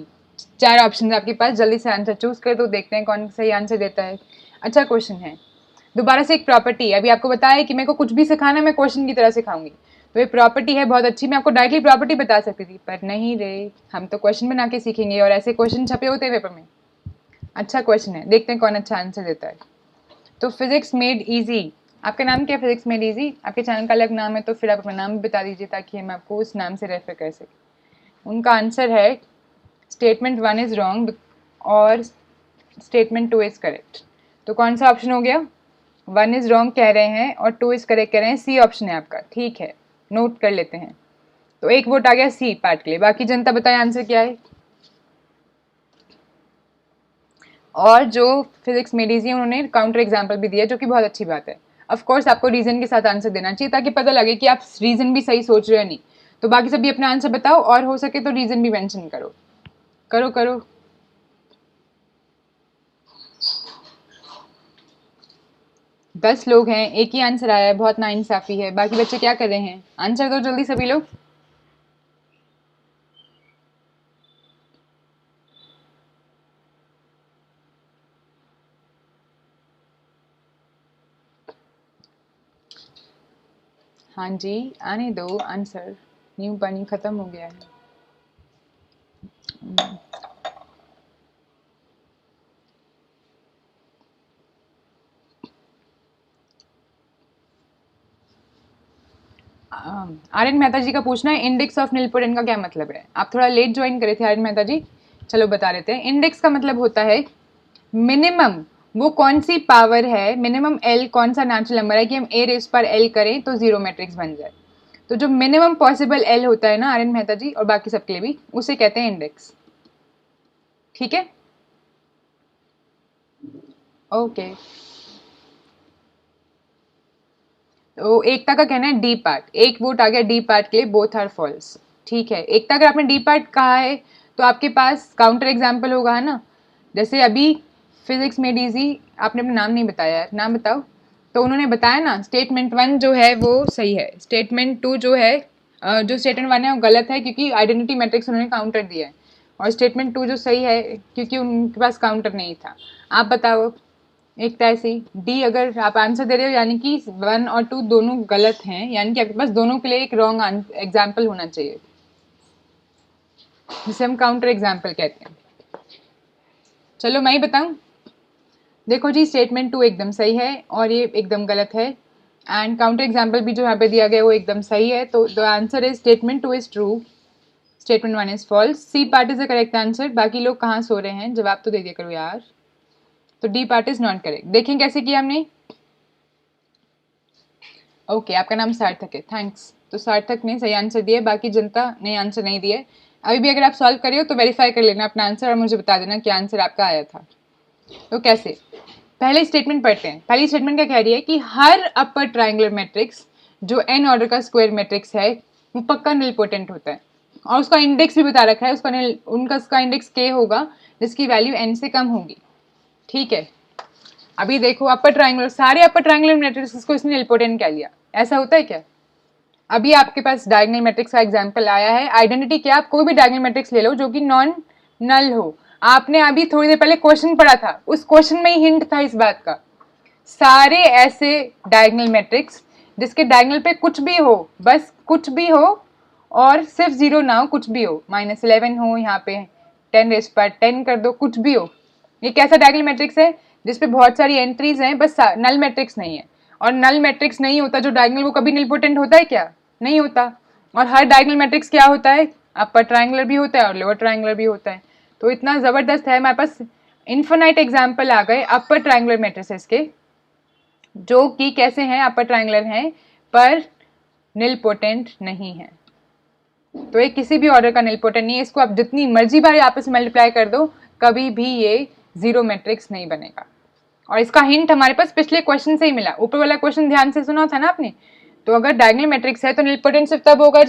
4 option आपके पास, जल्दी से आंसर चूज कर दो, देखते हैं कौन सही आंसर देता है। अच्छा क्वेश्चन है, दोबारा से एक प्रॉपर्टी, अभी आपको बताया कि मेरे को कुछ भी सिखाना मैं क्वेश्चन की तरह सिखाऊंगी, तो ये प्रॉपर्टी है बहुत अच्छी। मैं आपको डायरेक्टली प्रॉपर्टी बता सकती थी, पर नहीं रे, हम तो क्वेश्चन बना के सीखेंगे, और ऐसे क्वेश्चन छपे होते हैं पेपर में। अच्छा क्वेश्चन है, देखते हैं कौन अच्छा आंसर देता है। तो फिजिक्स मेड इजी, आपका नाम क्या है? फिजिक्स मेड इजी आपके चैनल का अलग नाम है, तो फिर आप अपना नाम भी बता दीजिए ताकि हम आपको उस नाम से रेफर कर सकें। उनका आंसर है स्टेटमेंट 1 इज रॉन्ग और स्टेटमेंट 2 इज करेक्ट। तो कौन सा ऑप्शन हो गया? 1 इज रॉन्ग कह रहे हैं और 2 इज करेक्ट कह रहे हैं, सी ऑप्शन है आपका। ठीक है, नोट कर लेते हैं। तो एक वोट आ गया सी पार्ट के लिए। बाकी जनता बताए आंसर क्या है। और जो फिजिक्स में इजी उन्होंने काउंटर एग्जाम्पल भी दिया, जो कि बहुत अच्छी बात है। ऑफ कोर्स आपको रीजन के साथ आंसर देना चाहिए ताकि पता लगे कि आप रीजन भी सही सोच रहे हो नहीं। तो बाकी सभी अपना आंसर बताओ और हो सके तो रीजन भी मेंशन करो। करो करो। दस लोग हैं, एक ही आंसर आया है, बहुत नाइंसाफी है। बाकी बच्चे क्या कर रहे हैं? आंसर दो जल्दी सभी लोग। हाँ जी, आने दो आंसर, नींबू पानी खत्म हो गया है। आर्यन मेहता जी का पूछना है इंडेक्स ऑफ नीलपोटेंट का क्या मतलब है। आप थोड़ा लेट ज्वाइन करे थे आर्यन मेहता जी, चलो बता देते हैं। इंडेक्स का मतलब होता है मिनिमम, वो कौन सी पावर है, मिनिमम एल कौन सा नेचुरल नंबर है कि हम ए रेस पर एल करें तो जीरो मैट्रिक्स बन जाए। तो जो मिनिमम पॉसिबल एल होता है ना आर्यन मेहता जी और बाकी सबके लिए भी, उसे कहते हैं इंडेक्स। ठीक है, ओके। तो एकता का कहना है डी पार्ट, एक वोट आ गया डी पार्ट के लिए, बोथ आर फॉल्स। ठीक है एकता, अगर आपने डी पार्ट कहा है तो आपके पास काउंटर एग्जाम्पल होगा, है ना। जैसे अभी फिजिक्स में डीजी, आपने अपना नाम नहीं बताया, नाम बताओ। तो उन्होंने बताया ना स्टेटमेंट 1 जो है वो सही है, स्टेटमेंट 2 जो है जो स्टेटमेंट 1 है वो गलत है क्योंकि आइडेंटिटी मैट्रिक्स उन्होंने काउंटर दिया है, और स्टेटमेंट 2 जो सही है क्योंकि उनके पास काउंटर नहीं था। आप बताओ एकता। ऐसे डी अगर आप आंसर दे रहे हो यानी कि 1 और 2 दोनों गलत हैं, यानी कि आपके पास दोनों के लिए एक रॉन्ग एग्जाम्पल होना चाहिए, जिसे हम काउंटर एग्जाम्पल कहते हैं। चलो मैं ही बताऊं, देखो जी स्टेटमेंट 2 एकदम सही है और ये एकदम गलत है, एंड काउंटर एग्जाम्पल भी जो यहाँ पे दिया गया वो एकदम सही है। तो the answer is statement 2 is true, statement 1 is false. C part is the correct answer. बाकी लोग कहाँ सो रहे हैं, जवाब तो दे दिया करो यार। तो D part is not correct. देखें कैसे किया हमने। ओके आपका नाम सार्थक है, थैंक्स। तो सार्थक ने सही आंसर दिया, बाकी जनता ने आंसर नहीं दिए। अभी भी अगर आप सॉल्व करिए तो वेरीफाई कर लेना अपना आंसर और मुझे बता देना क्या आंसर आपका आया था। तो कैसे, पहले स्टेटमेंट पढ़ते हैं। पहली स्टेटमेंट क्या कह रही है कि हर अपर ट्राइंगुलर मैट्रिक्स जो एन ऑर्डर का स्क्वायर मैट्रिक्स है वो पक्का निलपोटेंट होता है। और उसका इंडेक्स भी बता रखा है, उसका इंडेक्स k होगा जिसकी वैल्यू n से कम होगी। ठीक है, अभी देखो अपर ट्रायंगुलर, सारे अपर ट्रायंगुलर मैट्रिक्स को इसने निलपोटेंट कह लिया। ऐसा होता है क्या? अभी आपके पास डायगोनल मैट्रिक्स का एग्जांपल आया है। आइडेंटिटी क्या, आप कोई भी डायगोनल मैट्रिक्स ले लो जो कि नॉन नल हो। आपने अभी थोड़ी देर पहले क्वेश्चन पढ़ा था, उस क्वेश्चन में ही हिंट था इस बात का। सारे ऐसे डायगोनल मैट्रिक्स जिसके डायगोनल पे कुछ भी हो, बस कुछ भी हो, और सिर्फ जीरो ना हो, कुछ भी हो, -11 हो, यहाँ पे 10⁻10 कर दो, कुछ भी हो, ये कैसा डायगोनल मैट्रिक्स है? जिसपे बहुत सारी एंट्रीज हैं, बस नल मैट्रिक्स नहीं है। और नल मैट्रिक्स नहीं होता जो डायगोनल, वो कभी निलपोटेंट होता है क्या? नहीं होता। और हर डायगोनल मैट्रिक्स क्या होता है? अपर ट्रायंगुलर भी होता है और लोअर ट्रायंगुलर भी होता है। तो इतना जबरदस्त है, हमारे पास इन्फिनाइट एग्जाम्पल आ गए अपर ट्रायंगुलर मैट्रिसेस के, जो कि कैसे हैं? अपर ट्रायंगुलर हैं पर निलपोटेंट नहीं है। तो ये किसी भी ऑर्डर का निलपोटेंट नहीं है। इसको आप जितनी मर्जी बार आपस में मल्टीप्लाई कर दो, कभी भी ये जीरो मैट्रिक्स नहीं बनेगा। और इसका हिंट हमारे पास पिछले क्वेश्चन से ही मिला। ऊपर वाला क्वेश्चन ध्यान से सुना था ना आपने? तो अगर डायगोनल मैट्रिक्स है तो निलपोटेंट सिर्फ तब होगा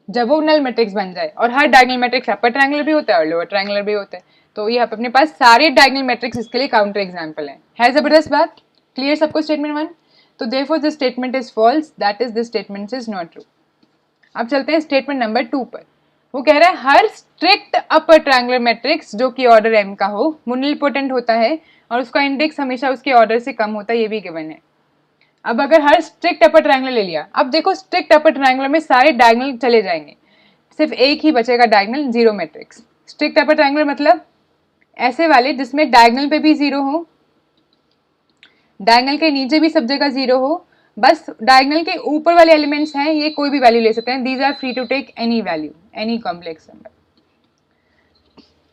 जब वो नल मैट्रिक्स बन जाए। और हर डायगोनल मैट्रिक्स अपर ट्रायंगुलर भी होता है और लोअर ट्रायंगुलर भी होता है। तो ये अपने पास सारे डायगोनल मैट्रिक्स इसके लिए काउंटर एग्जाम्पल है जबरदस्त बात? क्लियर सबको स्टेटमेंट 1? तो therefore this statement is false, that is this statement is not true. अब चलते हैं स्टेटमेंट नंबर 2 पर। वो कह रहा है हर स्ट्रिक्ट अपर ट्रायंगुलर मैट्रिक्स जो कि ऑर्डर m का हो वो निलपोटेंट होता है और उसका इंडेक्स हमेशा उसके ऑर्डर से कम होता है, ये भी गिवन है। अब अगर हर स्ट्रिक्ट अपर ट्रायंगुलर ले लिया, अब देखो स्ट्रिक्ट अपर ट्रायंगुलर में सारे डायगोनल चले जाएंगे, सिर्फ एक ही बचेगा diagonal, zero matrix. Strict upper triangular मतलब ऐसे वाले जिसमें डायगोनल पे भी जीरो हो, डायगोनल के नीचे भी सब जगह जीरो हो, बस डायगोनल के ऊपर वाले एलिमेंट्स हैं ये कोई भी वैल्यू ले सकते हैं। These are free to take any value, any complex number.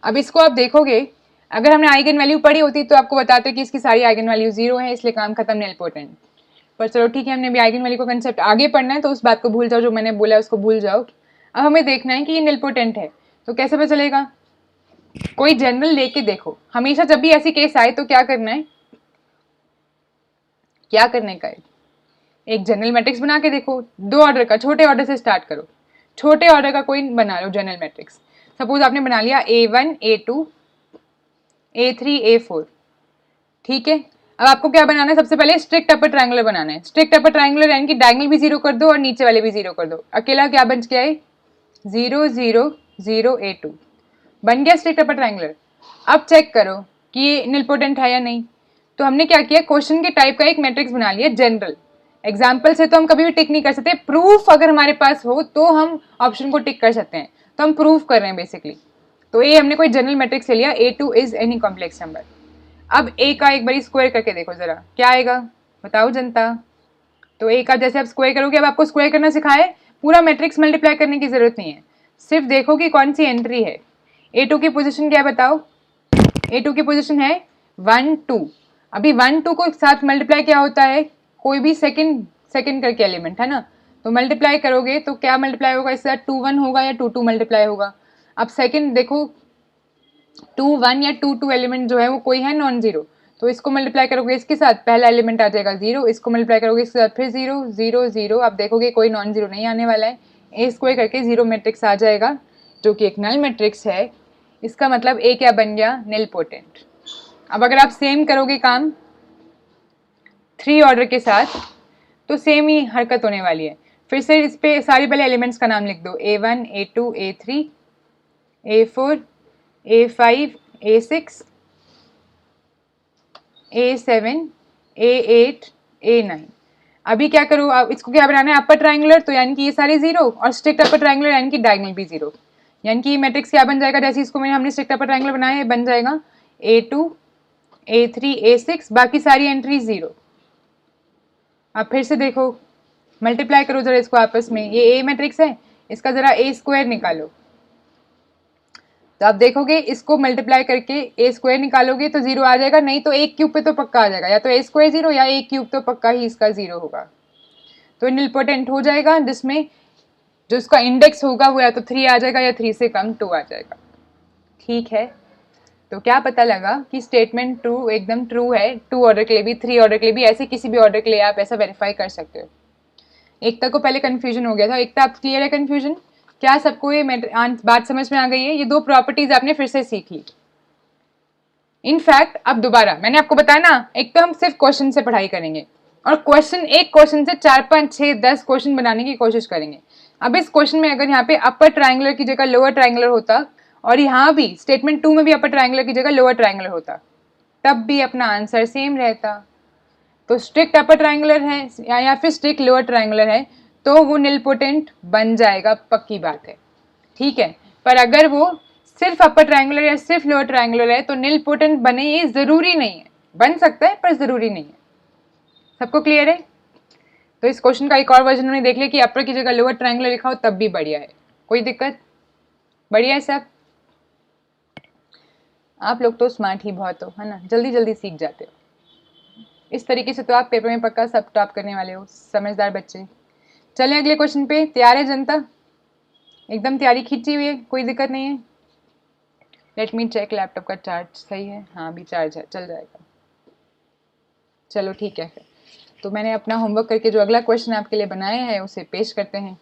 अब इसको आप देखोगे, अगर हमने आइगन वैल्यू पढ़ी होती तो आपको बताते कि इसकी सारी आइगन वैल्यू जीरो है, इसलिए काम खत्म, निलपोटेंट। पर चलो ठीक है, हमने भी आइगन वैल्यू का कंसेप्ट आगे पढ़ना है तो उस बात को भूल जाओ, जो मैंने बोला उसको भूल जाओ। अब हमें देखना है कि ये निलपोटेंट है, तो कैसे पता चलेगा? कोई जनरल लेके देखो। हमेशा जब भी ऐसी केस आए तो क्या करना है, क्या करने का है? एक जनरल मैट्रिक्स बना के देखो, दो ऑर्डर का, छोटे ऑर्डर से स्टार्ट करो। छोटे ऑर्डर का कोई बना लो जनरल मैट्रिक्स। सपोज आपने बना लिया A1 A2 A3 A4, ठीक है। अब आपको क्या बनाना है? सबसे पहले स्ट्रिक्ट अपर ट्रायंगुलर बनाना है। स्ट्रिक्ट अपर ट्रायंगुलर यानी कि डायगोनल भी जीरो कर दो और नीचे वाले भी जीरो कर दो। अकेला क्या बन गया है? 0 0 0 A2 बन गया स्ट्रिक्ट अपर ट्रायंगुलर। अब चेक करो कि ये निलपोटेंट है या नहीं। तो हमने क्या किया, क्वेश्चन के टाइप का एक मैट्रिक्स बना लिया जनरल। एग्जाम्पल से तो हम कभी भी टिक नहीं कर सकते, प्रूफ अगर हमारे पास हो तो हम ऑप्शन को टिक कर सकते हैं। तो हम प्रूफ कर रहे हैं बेसिकली। तो ये हमने कोई जनरल मैट्रिक्स ले लिया, A2 is any complex number. अब A का एक बारी स्क्वायर करके देखो जरा, क्या आएगा बताओ जनता। तो A का जैसे आप स्क्वायर करोगे, अब आपको स्क्वायर करना सिखाए, पूरा मैट्रिक्स मल्टीप्लाई करने की जरूरत नहीं है, सिर्फ देखो कि कौन सी एंट्री है। A2 की पोजीशन क्या है बताओ? A2 की पोजीशन है 1 2। अभी 1 2 को साथ मल्टीप्लाई क्या होता है? कोई भी सेकंड करके एलिमेंट है ना, तो मल्टीप्लाई करोगे तो क्या मल्टीप्लाई होगा? इसके साथ 2 1 होगा या 2 2 मल्टीप्लाई होगा। अब सेकंड देखो, 2 1 या 2 2 एलिमेंट जो है वो कोई है नॉन जीरो, तो इसको मल्टीप्लाई करोगे इसके साथ, पहला एलिमेंट आ जाएगा 0, इसको मल्टीप्लाई करोगे इसके साथ फिर 0 0 0। आप देखोगे कोई नॉन जीरो नहीं आने वाला है, ए स्क्वायर करके जीरो मैट्रिक्स आ जाएगा जो कि एक नल मैट्रिक्स है। इसका मतलब ए क्या बन गया? निलपोटेंट। अब अगर आप सेम करोगे काम 3 ऑर्डर के साथ तो सेम ही हरकत होने वाली है। फिर से इस पे सारे पहले एलिमेंट्स का नाम लिख दो, A1 A2 A3 A4 A5 A6 A7 A8 A9। अभी क्या करूँ? अब इसको क्या बनाना है? अपर ट्रायंगुलर, तो यानी कि ये सारे जीरो, और स्ट्रिक्ट अपर ट्रायंगुलर यानी कि डायगोनल भी जीरो। यानी कि मैट्रिक्स क्या बन जाएगा? जैसे इसको हमने स्ट्रिक्ट अपर ट्रायंगुलर बनाया है, बन जाएगा A2 A3 A6, बाकी सारी एंट्री जीरो। अब फिर से देखो, मल्टीप्लाई करो जरा इसको आपस में, ये ए मैट्रिक्स है, इसका जरा ए स्क्वायर निकालो। तो आप देखोगे इसको मल्टीप्लाई करके ए स्क्वायर निकालोगे तो जीरो आ जाएगा, नहीं तो एक क्यूब पे तो पक्का आ जाएगा, या तो ए स्क्वायर जीरो या ए क्यूब तो पक्का ही इसका जीरो होगा। तो निलपोटेंट हो जाएगा, जिसमें जो इसका इंडेक्स होगा वो या तो 3 आ जाएगा या 3 से कम 2 आ जाएगा। ठीक है, तो क्या पता लगा कि स्टेटमेंट 2 एकदम ट्रू है, 2 ऑर्डर के लिए भी, 3 ऑर्डर के लिए भी, ऐसे किसी भी ऑर्डर के लिए आप ऐसा वेरीफाई कर सकते हो। एकता को पहले कंफ्यूजन हो गया था, एकता आप क्लियर है कंफ्यूजन? क्या सबको ये बात समझ में आ गई है? ये 2 प्रॉपर्टीज आपने फिर से सीख ली। इनफैक्ट अब दोबारा मैंने आपको बताया ना, एक तो हम सिर्फ क्वेश्चन से पढ़ाई करेंगे और एक क्वेश्चन से 4, 5, 6, 10 क्वेश्चन बनाने की कोशिश करेंगे। अब इस क्वेश्चन में अगर यहाँ पे अपर ट्रायंगुलर की जगह लोअर ट्रायंगुलर होता और यहाँ भी स्टेटमेंट 2 में भी अपर ट्रायंगुलर की जगह लोअर ट्रायंगुलर होता, तब भी अपना आंसर सेम रहता। तो स्ट्रिक्ट अपर ट्रायंगुलर है या फिर स्ट्रिक्ट लोअर ट्रायंगुलर है तो वो निलपोटेंट बन जाएगा, पक्की बात है, ठीक है। पर अगर वो सिर्फ अपर ट्रायंगुलर या सिर्फ लोअर ट्रायंगुलर है तो निलपोटेंट बने ये जरूरी नहीं है, बन सकता है पर जरूरी नहीं है। सबको क्लियर है? तो इस क्वेश्चन का एक और वर्जन हमने देख लिया कि अपर की जगह लोअर ट्रायंगुलर लिखा हो तब भी बढ़िया है, कोई दिक्कत? बढ़िया है सब? आप लोग तो स्मार्ट ही बहुत हो, है ना, जल्दी जल्दी सीख जाते हो। इस तरीके से तो आप पेपर में पक्का सब टॉप करने वाले हो, समझदार बच्चे। चलें अगले क्वेश्चन पे। तैयार है जनता? एकदम तैयारी खींची हुई है, कोई दिक्कत नहीं है? लेट मी चेक लैपटॉप का चार्ज सही है। हाँ भी चार्ज है, चल जाएगा। चलो ठीक है फिर। तो मैंने अपना होमवर्क करके जो अगला क्वेश्चन आपके लिए बनाया है उसे पेश करते हैं।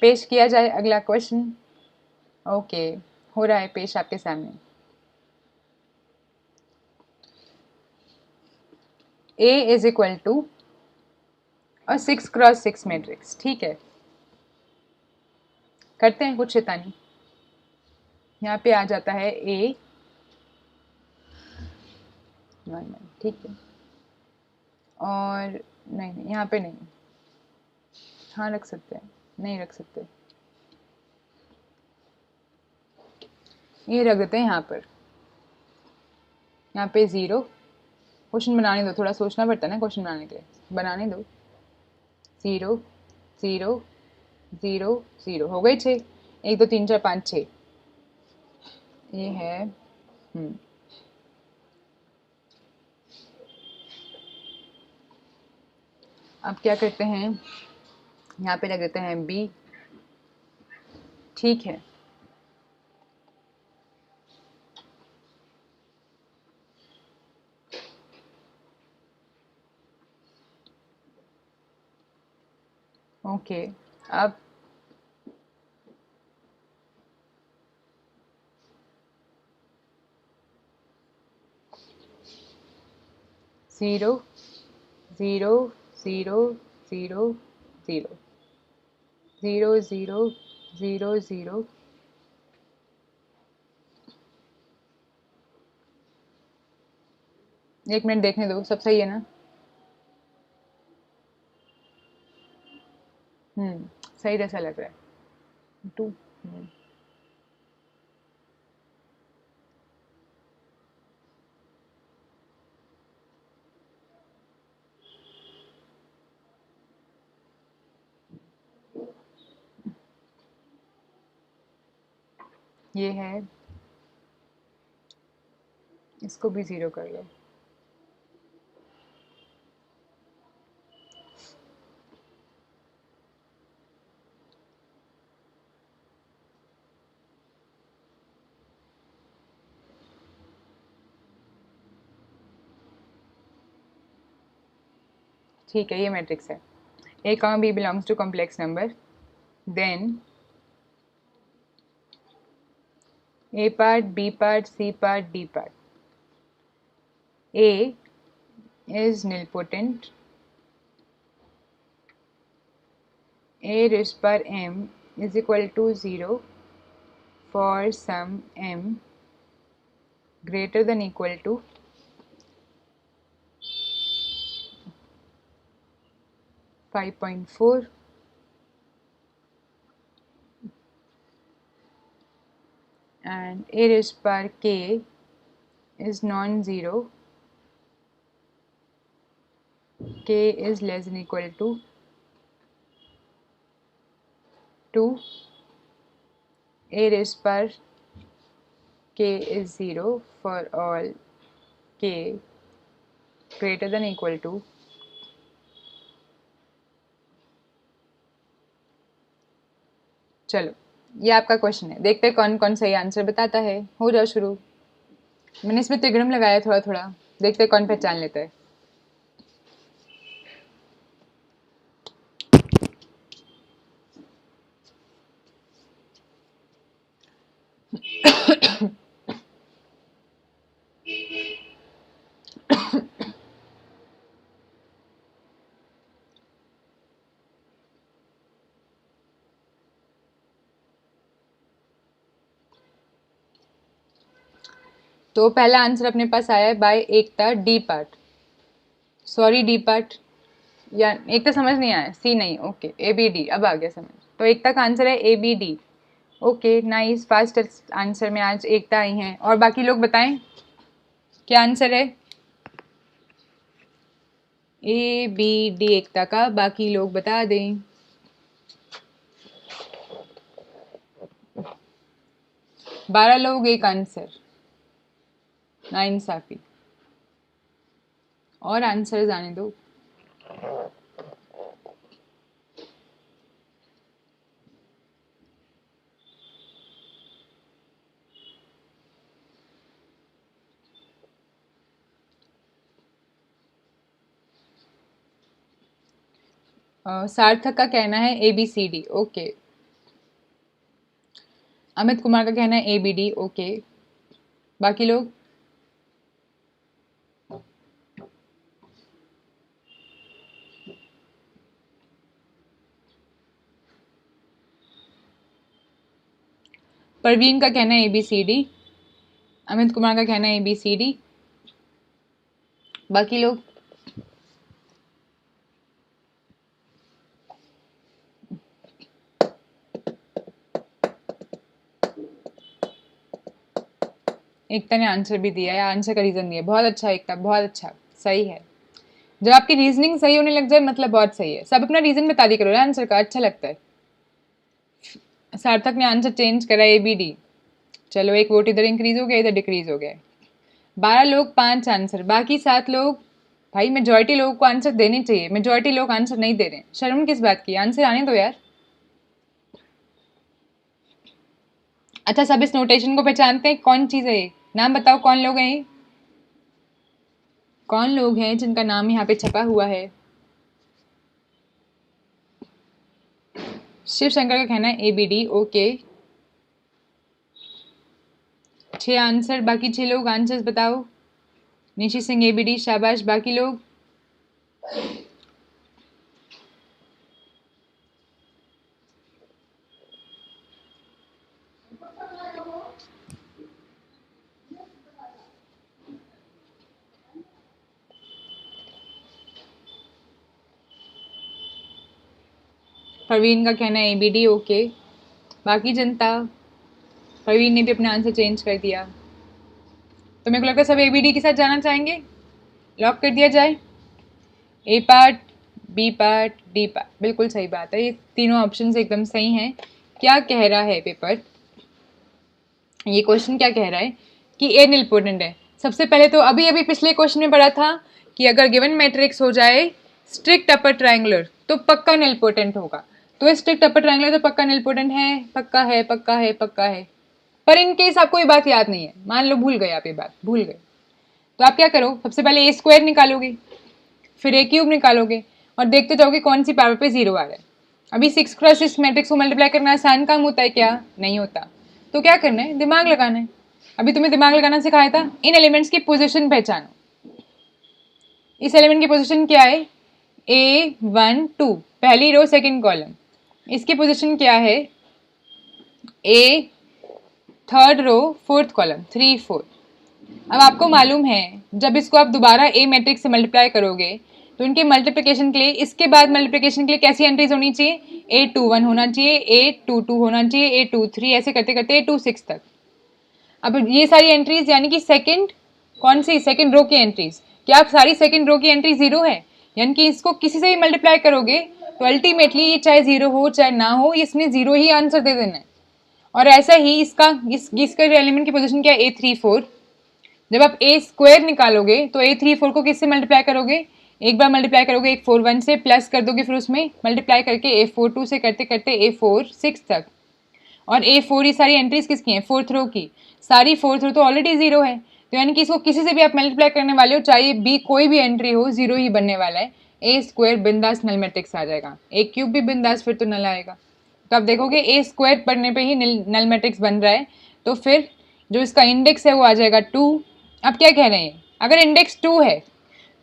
पेश किया जाए अगला क्वेश्चन। ओके, हो रहा है पेश आपके सामने। A इज इक्वल टू और 6x6 मैट्रिक्स, ठीक है। करते हैं कुछ शैतानी। यहाँ पे आ जाता है A, ठीक है, और नहीं यहाँ पे नहीं, हाँ रख सकते हैं, नहीं रख सकते, ये रख देते हैं यहाँ पर। यहाँ पे 0। क्वेश्चन बनाने दो, थोड़ा सोचना पड़ता है ना क्वेश्चन बनाने के लिए, बनाने दो। 0 0 0 0 हो गए 6। 1 2 3 4 5 6 ये है। अब क्या करते हैं, यहाँ पे लग देते हैं B, ठीक है। ओके, अब ज़ीरो 0 0 0 0 0 0 0 0 1 मिनट देखने दो, सब सही है ना? सही जैसा लग रहा है। 2 ये है, इसको भी 0 कर लो। ठीक है, ये मैट्रिक्स है। A, B belongs to complex number, then A part, B part, C part, D part. A is nilpotent. A raised per m is equal to 0 for some m greater than equal to 5.4 and A raised per k is non-zero. K is less than equal to 2. A raised per k is 0 for all k greater than equal to चलो ये आपका question है, देखते हैं कौन कौन सही answer बताता है। हो जाओ शुरू। मैंने इसमें त्रिगुणम लगाया थोड़ा थोड़ा, देखते हैं कौन पहचान लेता है। तो पहला आंसर अपने पास आया है by Ekta, D part. Sorry D part, या एकता समझ नहीं आया, सी नहीं, ओके ए बी डी, अब आ गया समझ। तो एकता का आंसर है A B D. Okay nice, fast answer में आज एकता आई हैं। और बाकी लोग बताएं क्या आंसर है। ए बी डी एकता का, बाकी लोग बता दें। बारह लोग एक आंसर, नाइंसाफी। और आंसर आने दो। सार्थक का कहना है A B C D, okay. Amit Kumar का कहना है ए बी डी, ओके। बाकी लोग परवीन का कहना है A B C D, Amit Kumar का कहना है ए बी सी डी। बाकी लोग एकता ने आंसर भी दिया है, आंसर का रीजन दिया, बहुत अच्छा एकता, बहुत अच्छा, सही है। जब आपकी रीजनिंग सही होने लग जाए मतलब बहुत सही है। सब अपना रीजन बता दी करो आंसर का, अच्छा लगता है। सार्थक ने आंसर चेंज करा ए बी डी। चलो एक वोट इधर इंक्रीज हो गया, इधर डिक्रीज हो गया। 12 लोग 5 आंसर, बाकी 7 लोग। भाई मेजॉरिटी लोगों को आंसर देने चाहिए, मेजॉरिटी लोग आंसर नहीं दे रहे, शर्म किस बात की, आंसर आने दो यार। अच्छा सब इस नोटेशन को पहचानते हैं, कौन चीज़ है ये, नाम बताओ कौन लोग हैं ये, कौन लोग हैं जिनका नाम यहाँ पे छपा हुआ है। शिव शंकर का कहना है A B D, okay. 6 answer, बाकी 6 लोग आंसर्स बताओ। Nishi Singh A B D, शाबाश। बाकी लोग प्रवीण का कहना है ए बी डी, ओके। बाकी जनता, प्रवीण ने भी अपना आंसर चेंज कर दिया। तो मेरे को लगता है सब ए बी डी के साथ जाना चाहेंगे, लॉक कर दिया जाए। A part, B part, D part, बिल्कुल सही बात है, ये तीनों ऑप्शन एकदम सही हैं। क्या कह रहा है पेपर, ये क्वेश्चन क्या कह रहा है कि ए निलपोटेंट है। सबसे पहले तो अभी अभी पिछले क्वेश्चन में पढ़ा था कि अगर गिवन मैट्रिक्स हो जाए स्ट्रिक्ट अपर ट्रायंगुलर तो पक्का निलपोटेंट होगा। तो स्ट्रिक्ट अपर ट्रायंगुलर तो पक्का निलपोटेंट है, पक्का है, पक्का है, पक्का है। पर इनकेस आपको ये बात याद नहीं है, मान लो भूल गए आप, ये बात भूल गए, तो आप क्या करो, सबसे पहले ए स्क्वायर निकालोगे, फिर ए क्यूब निकालोगे और देखते जाओगे कौन सी पावर पे 0 आ रहा है। अभी 6 क्रॉस 6 मैट्रिक्स को मल्टीप्लाई करना आसान काम होता है क्या, नहीं होता। तो क्या करना है, दिमाग लगाना है। अभी तुम्हें दिमाग लगाना सिखाया था, इन एलिमेंट्स की पोजीशन पहचानो। इस एलिमेंट की पोजीशन क्या है, A1 2, पहली रो सेकंड कॉलम। इसकी पोजीशन क्या है, A third row fourth column, 3 4। अब आपको मालूम है जब इसको आप दोबारा ए मैट्रिक्स से मल्टीप्लाई करोगे तो इनके मल्टीप्लिकेशन के लिए, इसके बाद मल्टीप्लिकेशन के लिए कैसी एंट्रीज होनी चाहिए, A21 होना चाहिए, A22 होना चाहिए, A23, ऐसे करते करते A26 तक। अब ये सारी एंट्रीज यानी कि सेकंड, कौन सी, सेकंड रो की एंट्रीज, क्या आप सारी सेकंड रो की एंट्री 0 है, यानी कि इसको किसी से भी मल्टीप्लाई करोगे तो अल्टीमेटली ये चाहे 0 हो चाहे ना हो, इसने 0 ही आंसर दे देना है। और ऐसा ही इसका एलिमेंट की पोजीशन क्या है, A34। जब आप ए स्क्वायर निकालोगे तो A34 को किससे मल्टीप्लाई करोगे, एक बार मल्टीप्लाई करोगे A41 से, प्लस कर दोगे फिर उसमें मल्टीप्लाई करके A42 से करते करते A46 तक। और A4 ये सारी एंट्रीज किसकी हैं, फोर्थ रो की, सारी फोर्थ रो तो ऑलरेडी 0 है, तो यानी कि इसको किसी से भी आप मल्टीप्लाई करने वाले हो, चाहे बी कोई भी एंट्री हो, 0 ही बनने वाला है। ए स्क्वायर बिंदास नल मैट्रिक्स आ जाएगा, ए क्यूब भी बिंदास फिर तो नल आएगा। तो आप देखोगे ए स्क्वायर पढ़ने पे ही नल मैट्रिक्स बन रहा है, तो फिर जो इसका इंडेक्स है वो आ जाएगा 2। अब क्या कह रहे हैं, अगर इंडेक्स 2 है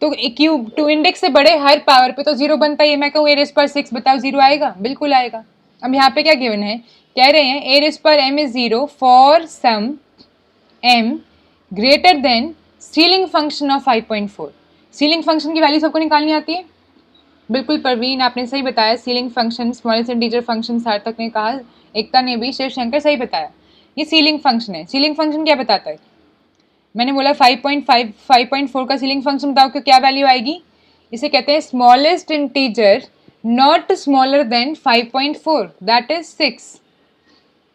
तो क्यूब 2 इंडेक्स से बड़े हर पावर पे तो 0 बनता ही है। मैं कहूँ A⁻6, बताओ 0 आएगा, बिल्कुल आएगा। अब यहाँ पे क्या गिवन है, कह रहे हैं A⁻m is 0 for some m greater than ceiling function of 5.4। Ceiling function की वैल्यू सबको निकालनी आती है? बिल्कुल परवीन, आपने सही बताया। Ceiling function, smallest integer function, Sarthak ने कहा, एकता ने भी, शिवशंकर सही बताया। ये सीलिंग फंक्शन है। सीलिंग फंक्शन क्या बताता है? मैंने बोला 5.5 5.4 का सीलिंग फंक्शन बताओ कि क्या वैल्यू आएगी। इसे कहते हैं smallest integer not smaller than 5.4, that is 6।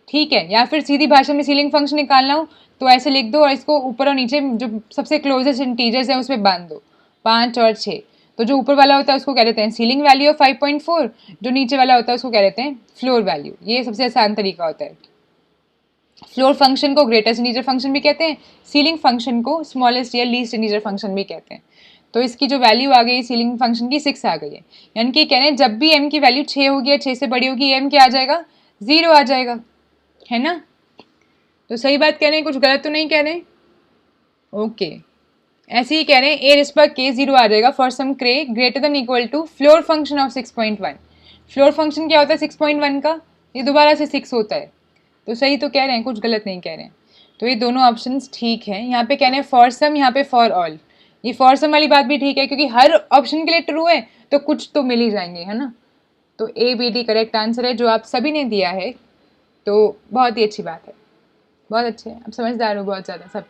ठीक है, या फिर सीधी भाषा में सीलिंग फंक्शन निकालना हो तो ऐसे लिख दो और इसको ऊपर और नीचे जो सबसे क्लोजेस्ट इंटीजर्स है उसमें बांध दो, 5 और 6। तो जो ऊपर वाला होता है उसको कह देते हैं सीलिंग वैल्यू ऑफ 5.4, जो नीचे वाला होता है उसको कह देते हैं फ्लोर वैल्यू। ये सबसे आसान तरीका होता है। फ्लोर फंक्शन को ग्रेटेस्ट इंटीजर फंक्शन भी कहते हैं, सीलिंग फंक्शन को स्मॉलेस्ट या लीस्ट इंटीजर फंक्शन भी कहते हैं। तो इसकी जो वैल्यू आ गई सीलिंग फंक्शन की 6 आ गई है। यानी कि कह रहे हैं जब भी m की वैल्यू 6 होगी या 6 से बड़ी होगी, m क्या आ जाएगा? 0 आ जाएगा, है ना? तो सही बात कह रहे हैं, कुछ गलत तो नहीं कह रहे हैं? ओके, ऐसे ही कह रहे हैं ए रिस्पेक्ट के 0 आ जाएगा फॉर सम क्रे greater than equal to floor function of 6.1। Floor function क्या होता है 6.1 का? ये दोबारा से 6 होता है। तो सही तो कह रहे हैं, कुछ गलत नहीं कह रहे हैं। तो ये दोनों ऑप्शंस ठीक है। यहाँ पे कह रहे हैं फॉर सम, यहाँ पे फॉर ऑल। ये फॉर सम वाली बात भी ठीक है क्योंकि हर ऑप्शन के लिए ट्रू है तो कुछ तो मिल ही जाएंगे, है ना? तो A B D correct answer है जो आप सभी ने दिया है। तो बहुत ही अच्छी बात है, बहुत अच्छे, आप समझदार हो बहुत ज़्यादा सब।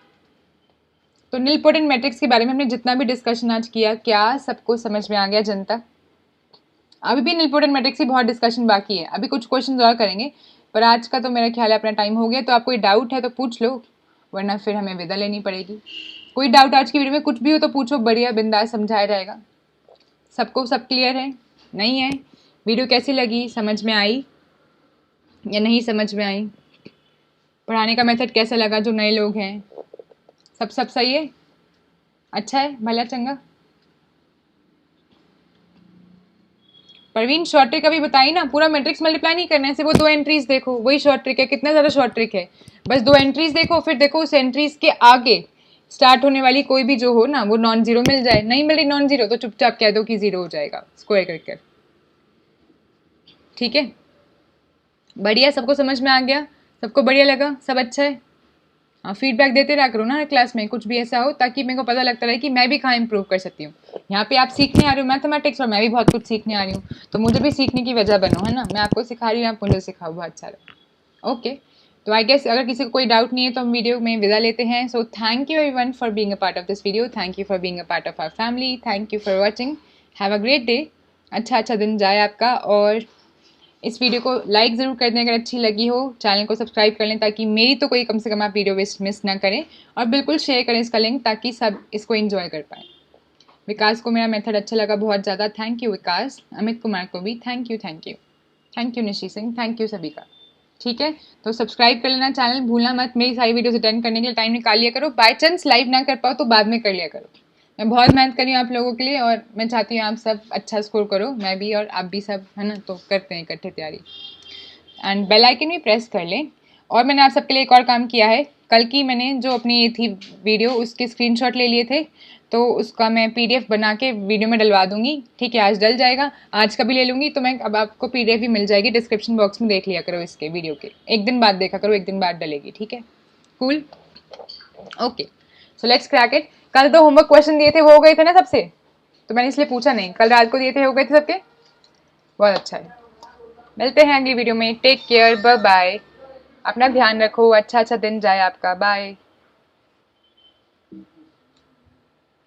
तो नीलपोटेंट मैट्रिक्स के बारे में हमने जितना भी डिस्कशन आज किया, क्या सबको समझ में आ गया जनता? अभी भी नीलपोटेंट मैट्रिक्स की बहुत डिस्कशन बाकी है, अभी कुछ क्वेश्चन और करेंगे, पर आज का तो मेरा ख्याल है अपना टाइम हो गया। तो आप कोई डाउट है तो पूछ लो, वरना फिर हमें विदा लेनी पड़ेगी। कोई डाउट आज की वीडियो में कुछ भी हो तो पूछो, बढ़िया बिंदास समझाया जाएगा। सबको सब क्लियर है? नहीं है? वीडियो कैसी लगी, समझ में आई या नहीं समझ में आई? पढ़ाने का मेथड कैसा लगा जो नए लोग हैं? सब सही है? अच्छा है, भला चंगा। परवीन शॉर्ट ट्रिक अभी बताई ना, पूरा मैट्रिक्स मल्टीप्लाई नहीं करना है, सिर्फ वो 2 एंट्रीज देखो, वही शॉर्ट ट्रिक है। कितना ज़्यादा शॉर्ट ट्रिक है, बस 2 एंट्रीज देखो, फिर देखो उस एंट्रीज के आगे स्टार्ट होने वाली कोई भी जो हो ना वो नॉन जीरो मिल जाए। नहीं मिल रही नॉन जीरो तो चुपचाप कह दो कि 0 हो जाएगा स्क्वायर करके। ठीक है, बढ़िया, सबको समझ में आ गया? सबको बढ़िया लगा? सब अच्छा है? हाँ, फीडबैक देते रहा करो ना क्लास में, कुछ भी ऐसा हो ताकि मेरे को पता लगता रहे कि मैं भी कहाँ इंप्रूव कर सकती हूँ। यहाँ पे आप सीखने आ रहे हो मैथमेटिक्स और मैं भी बहुत कुछ सीखने आ रही हूँ, तो मुझे भी सीखने की वजह बनो, है ना? मैं आपको सिखा रही हूँ, आप मुझे सिखाओ बहुत सारा। ओके, तो आई गेस अगर किसी को कोई डाउट नहीं है तो हम वीडियो में विदा लेते हैं। So thank you everyone for being a part of this video, thank you for being a part of our family, thank you for watching, have a great day. अच्छा दिन जाए आपका। और इस वीडियो को लाइक ज़रूर कर दें अगर अच्छी लगी हो, चैनल को सब्सक्राइब कर लें ताकि मेरी तो कोई कम से कम आप वीडियो मिस ना करें, और बिल्कुल शेयर करें इसका लिंक ताकि सब इसको एंजॉय कर पाएँ। विकास को मेरा मेथड अच्छा लगा बहुत ज़्यादा, थैंक यू विकास। अमित कुमार को भी thank you, thank you Nishi Singh, thank you सभी का। ठीक है, तो सब्सक्राइब कर लेना चैनल, भूलना मत। मेरी सारी वीडियोस अटेंड करने के लिए टाइम निकाल लिया करो, बाय चांस लाइव ना कर पाओ तो बाद में कर लिया करो। मैं बहुत मेहनत कर रही हूँ आप लोगों के लिए और मैं चाहती हूँ आप सब अच्छा स्कोर करो, मैं भी और आप भी सब, है ना? तो करते हैं इकट्ठे तैयारी। एंड बेल आइकन भी प्रेस कर लें। और मैंने आप सबके लिए एक और काम किया है, कल की मैंने जो अपनी ये थी वीडियो उसके स्क्रीनशॉट ले लिए थे, तो उसका मैं PDF बना के वीडियो में डलवा दूंगी। ठीक है, आज डल जाएगा, आज का भी ले लूँगी, तो मैं अब आपको PDF भी मिल जाएगी, डिस्क्रिप्शन बॉक्स में देख लिया करो इसके वीडियो के, एक दिन बाद देखा करो, एक दिन बाद डलेगी। ठीक है, cool, okay, so let's crack it. कल तो होमवर्क क्वेश्चन दिए थे वो हो गए थे ना सबसे, तो मैंने इसलिए पूछा नहीं, कल रात को दिए थे, हो गए थे सबके? बहुत अच्छा है। मिलते हैं अगली वीडियो में, टेक केयर, बाय बाय, अपना ध्यान रखो, अच्छा दिन जाए आपका, बाय।